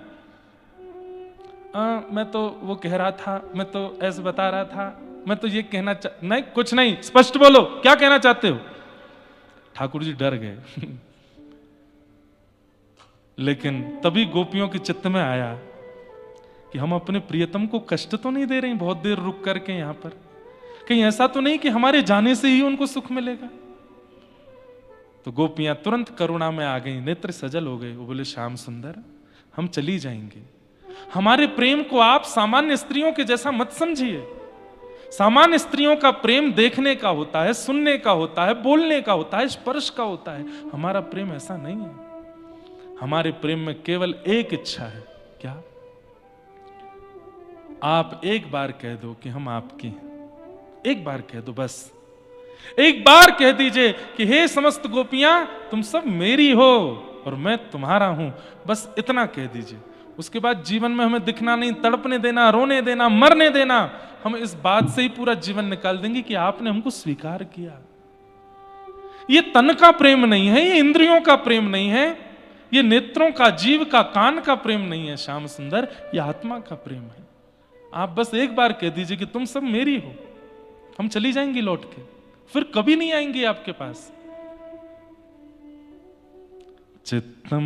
मैं तो वो कह रहा था, मैं तो ऐसे बता रहा था, मैं तो ये कहना नहीं, कुछ नहीं, स्पष्ट बोलो क्या कहना चाहते हो। ठाकुर जी डर गए। लेकिन तभी गोपियों के चित्त में आया कि हम अपने प्रियतम को कष्ट तो नहीं दे रहे बहुत देर रुक करके यहां पर, कहीं ऐसा तो नहीं कि हमारे जाने से ही उनको सुख मिलेगा। तो गोपियां तुरंत करुणा में आ गई, नेत्र सजल हो गए। वो बोले श्याम सुंदर हम चली जाएंगे, हमारे प्रेम को आप सामान्य स्त्रियों के जैसा मत समझिए। सामान्य स्त्रियों का प्रेम देखने का होता है, सुनने का होता है, बोलने का होता है, स्पर्श का होता है। हमारा प्रेम ऐसा नहीं है। हमारे प्रेम में केवल एक इच्छा है, क्या? आप एक बार कह दो कि हम आपकी हैं, एक बार कह दो, बस एक बार कह दीजिए कि हे समस्त गोपियां तुम सब मेरी हो और मैं तुम्हारा हूं, बस इतना कह दीजिए। उसके बाद जीवन में हमें दिखना नहीं, तड़पने देना, रोने देना, मरने देना। हम इस बात से ही पूरा जीवन निकाल देंगे कि आपने हमको स्वीकार किया। ये तन का प्रेम नहीं है, ये इंद्रियों का प्रेम नहीं है, ये नेत्रों का, जीव का, कान का प्रेम नहीं है श्याम सुंदर, ये आत्मा का प्रेम है। आप बस एक बार कह दीजिए कि तुम सब मेरी हो, हम चली जाएंगी लौट के, फिर कभी नहीं आएंगे आपके पास। चित्तम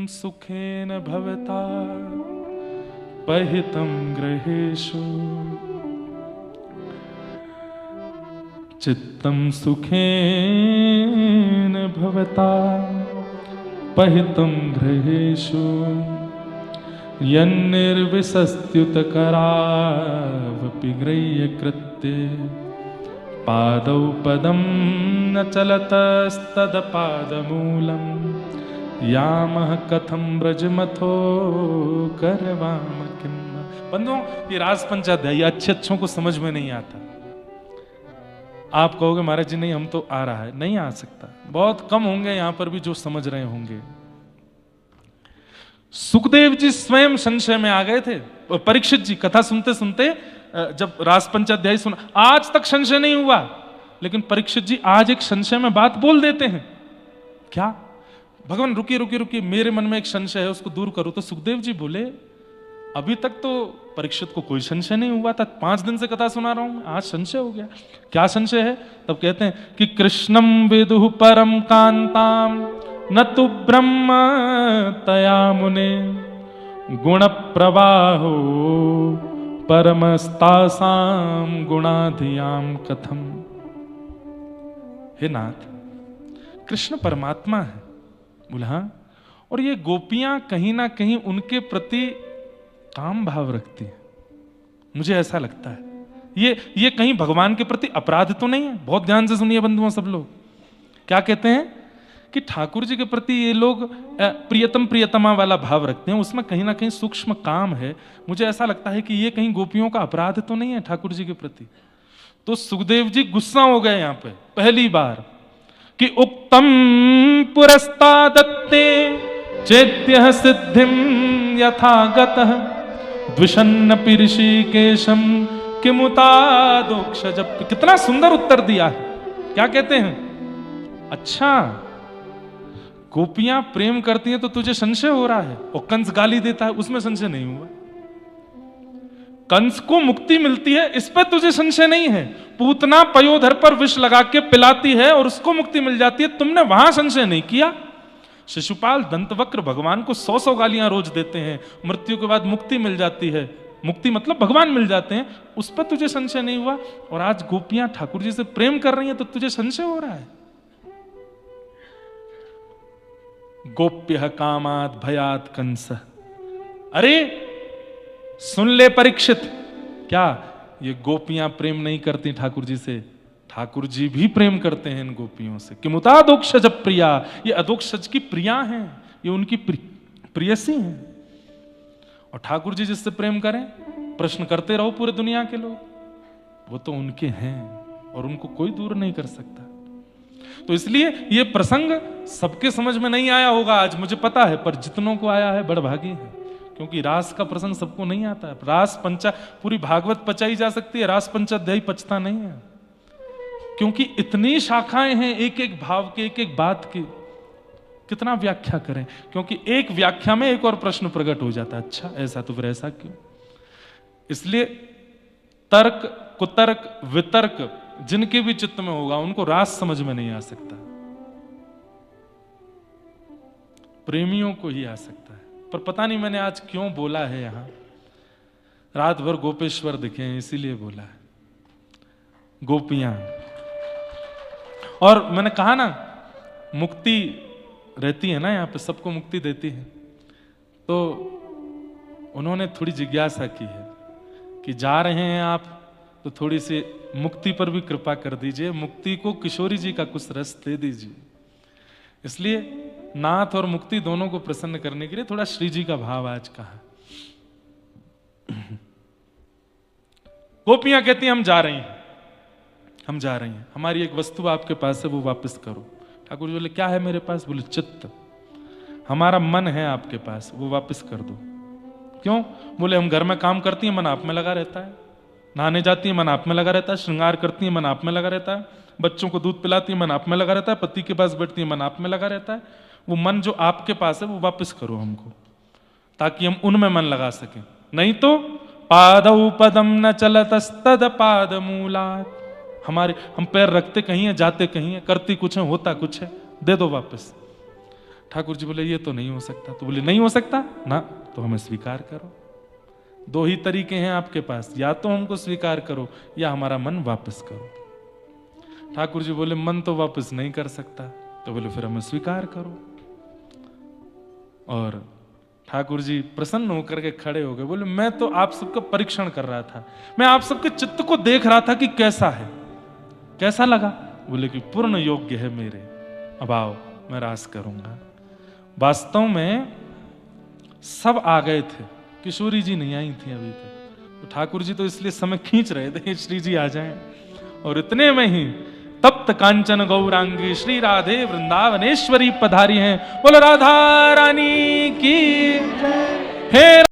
सुखेन भवता पहितम गृहेषु, चित्तम सुखेन भवता पहितम गृहेषु, यन्निर्विशस्त्युतकरावपि गृह्य कृत्य, पादौ पदं न चलतस्तदपादमूलं, यामः कथं ब्रजमथो करवाम किं। बंधुओं ये रास पंचाध्यायी अच्छों को समझ में नहीं आता। आप कहोगे महाराज जी नहीं हम तो आ रहा है, नहीं आ सकता, बहुत कम होंगे यहां पर भी जो समझ रहे होंगे। सुखदेव जी स्वयं संशय में आ गए थे। परीक्षित जी कथा सुनते सुनते जब रास पंचाध्यायी सुना, आज तक संशय नहीं हुआ, लेकिन परीक्षित जी आज एक संशय में बात बोल देते हैं। क्या? भगवान रुकिए रुकिए रुकिए, मेरे मन में एक संशय है उसको दूर करो। तो सुखदेव जी बोले अभी तक तो परीक्षित को कोई संशय नहीं हुआ था, 5 दिन से कथा सुना रहा हूं, आज संशय हो गया। क्या संशय है? तब कहते हैं कि कृष्णम विदुः परम कांताम न तु ब्रह्म तया मुने, गुण प्रवाहो परमस्तासाम गुणाधियाम कथम। हे नाथ, कृष्ण परमात्मा है। बोला हाँ, और ये गोपियां कहीं ना कहीं उनके प्रति काम भाव रखती हैं, मुझे ऐसा लगता है। ये कहीं भगवान के प्रति अपराध तो नहीं है? बहुत ध्यान से सुनिए बंधुओं सब लोग, क्या कहते हैं कि ठाकुर जी के प्रति ये लोग प्रियतम प्रियतमा वाला भाव रखते हैं, उसमें कहीं ना कहीं सूक्ष्म काम है। मुझे ऐसा लगता है कि ये कहीं गोपियों का अपराध तो नहीं है ठाकुर जी के प्रति। तो सुखदेव जी गुस्सा हो गए यहां पे पहली बार कि उक्तम पुरस्तादत्ते चेत्य सिद्धिम यथागतः द्विषन्न ऋषिकेशम किमुतादोक्ष। जब कितना सुंदर उत्तर दिया है। क्या कहते हैं? अच्छा, गोपियां प्रेम करती हैं तो तुझे संशय हो रहा है, और कंस गाली देता है उसमें संशय नहीं हुआ। कंस को मुक्ति मिलती है इस पर तुझे संशय नहीं है। पूतना पयोधर पर विष लगा के पिलाती है और उसको मुक्ति मिल जाती है, तुमने वहां संशय नहीं किया। शिशुपाल दंतवक्र भगवान को 100 गालियां रोज देते हैं, मृत्यु के बाद मुक्ति मिल जाती है, मुक्ति मतलब भगवान मिल जाते हैं, उस पर तुझे संशय नहीं हुआ। और आज गोपियां ठाकुर जी से प्रेम कर रही हैं तो तुझे संशय हो रहा है। गोप्य कामात भयात कंस। अरे सुन ले परीक्षित, क्या ये गोपियां प्रेम नहीं करती ठाकुर जी से? ठाकुर जी भी प्रेम करते हैं इन गोपियों से। किमुतादोक्षज प्रिया, ये अदोक्षज की प्रिया हैं, ये उनकी प्रियसी हैं। और ठाकुर जी जिससे प्रेम करें, प्रश्न करते रहो पूरे दुनिया के लोग, वो तो उनके हैं और उनको कोई दूर नहीं कर सकता। तो इसलिए ये प्रसंग सबके समझ में नहीं आया होगा आज, मुझे पता है, पर जितनों को आया है बड़भागी है, क्योंकि रास का प्रसंग सबको नहीं आता है। रास पंचा पूरी भागवत पचाई जा सकती है, रास पंचाध्यायी पचता नहीं है, क्योंकि इतनी शाखाएं हैं एक एक भाव के, एक एक बात की, कितना व्याख्या करें? क्योंकि एक व्याख्या में एक और प्रश्न प्रकट हो जाता है, अच्छा ऐसा तो फिर ऐसा क्यों? इसलिए तर्क कुतर्क वितर्क जिनके भी चित्त में होगा उनको रास समझ में नहीं आ सकता, प्रेमियों को ही आ सकता है। पर पता नहीं मैंने आज क्यों बोला है, यहां रात भर गोपेश्वर दिखे हैं इसीलिए बोला है, गोपियां। और मैंने कहा ना, मुक्ति रहती है ना यहाँ पे, सबको मुक्ति देती है। तो उन्होंने थोड़ी जिज्ञासा की है कि जा रहे हैं आप तो थोड़ी सी मुक्ति पर भी कृपा कर दीजिए, मुक्ति को किशोरी जी का कुछ रस दे दीजिए। इसलिए नाथ और मुक्ति दोनों को प्रसन्न करने के लिए थोड़ा श्री जी का भाव आज कहा। गोपियां कहती हैं हम जा रही हैं, हम जा रही हैं, हमारी एक वस्तु आपके पास है वो वापस करो। ठाकुर जी बोले क्या है मेरे पास? बोले चित्त, हमारा मन है आपके पास, वो वापस कर दो। क्यों? बोले हम घर में काम करती हैं, मन आप में लगा रहता है, नहाने जाती है मन आप में लगा रहता है, श्रृंगार करती है मन आप में लगा रहता है, बच्चों को दूध पिलाती है मन आप में लगा रहता है, पति के पास बैठती है मन आप में लगा रहता है। वो मन जो आपके पास है वो वापस करो हमको, ताकि हम उनमें मन लगा सकें। नहीं तो पादौ पदम न चलतस्तद पाद मूलात्, हमारे हम पैर रखते कहीं है, जाते कहीं है, करती कुछ है, होता कुछ है, दे दो वापस। ठाकुर जी बोले ये तो नहीं हो सकता। तो बोले नहीं हो सकता ना, तो हमें स्वीकार करो। दो ही तरीके हैं आपके पास, या तो हमको स्वीकार करो या हमारा मन वापस करो। ठाकुर जी बोले मन तो वापस नहीं कर सकता। तो बोले फिर हमें स्वीकार करो। और ठाकुर जी प्रसन्न होकर के खड़े हो गए, बोले मैं तो आप सबका परीक्षण कर रहा था, मैं आप सबके चित्त को देख रहा था कि कैसा है, कैसा लगा? बोले कि पूर्ण योग्य है मेरे, अब आओ मैं रास करूंगा। वास्तव में सब आ गए थे, किशोरी जी नहीं आई थी अभी तक। तो ठाकुर जी तो इसलिए समय खींच रहे थे श्री जी आ जाएं, और इतने में ही तप्त कांचन गौरांगी श्री राधे वृंदावनेश्वरी पधारी हैं। बोलो राधा रानी की। हे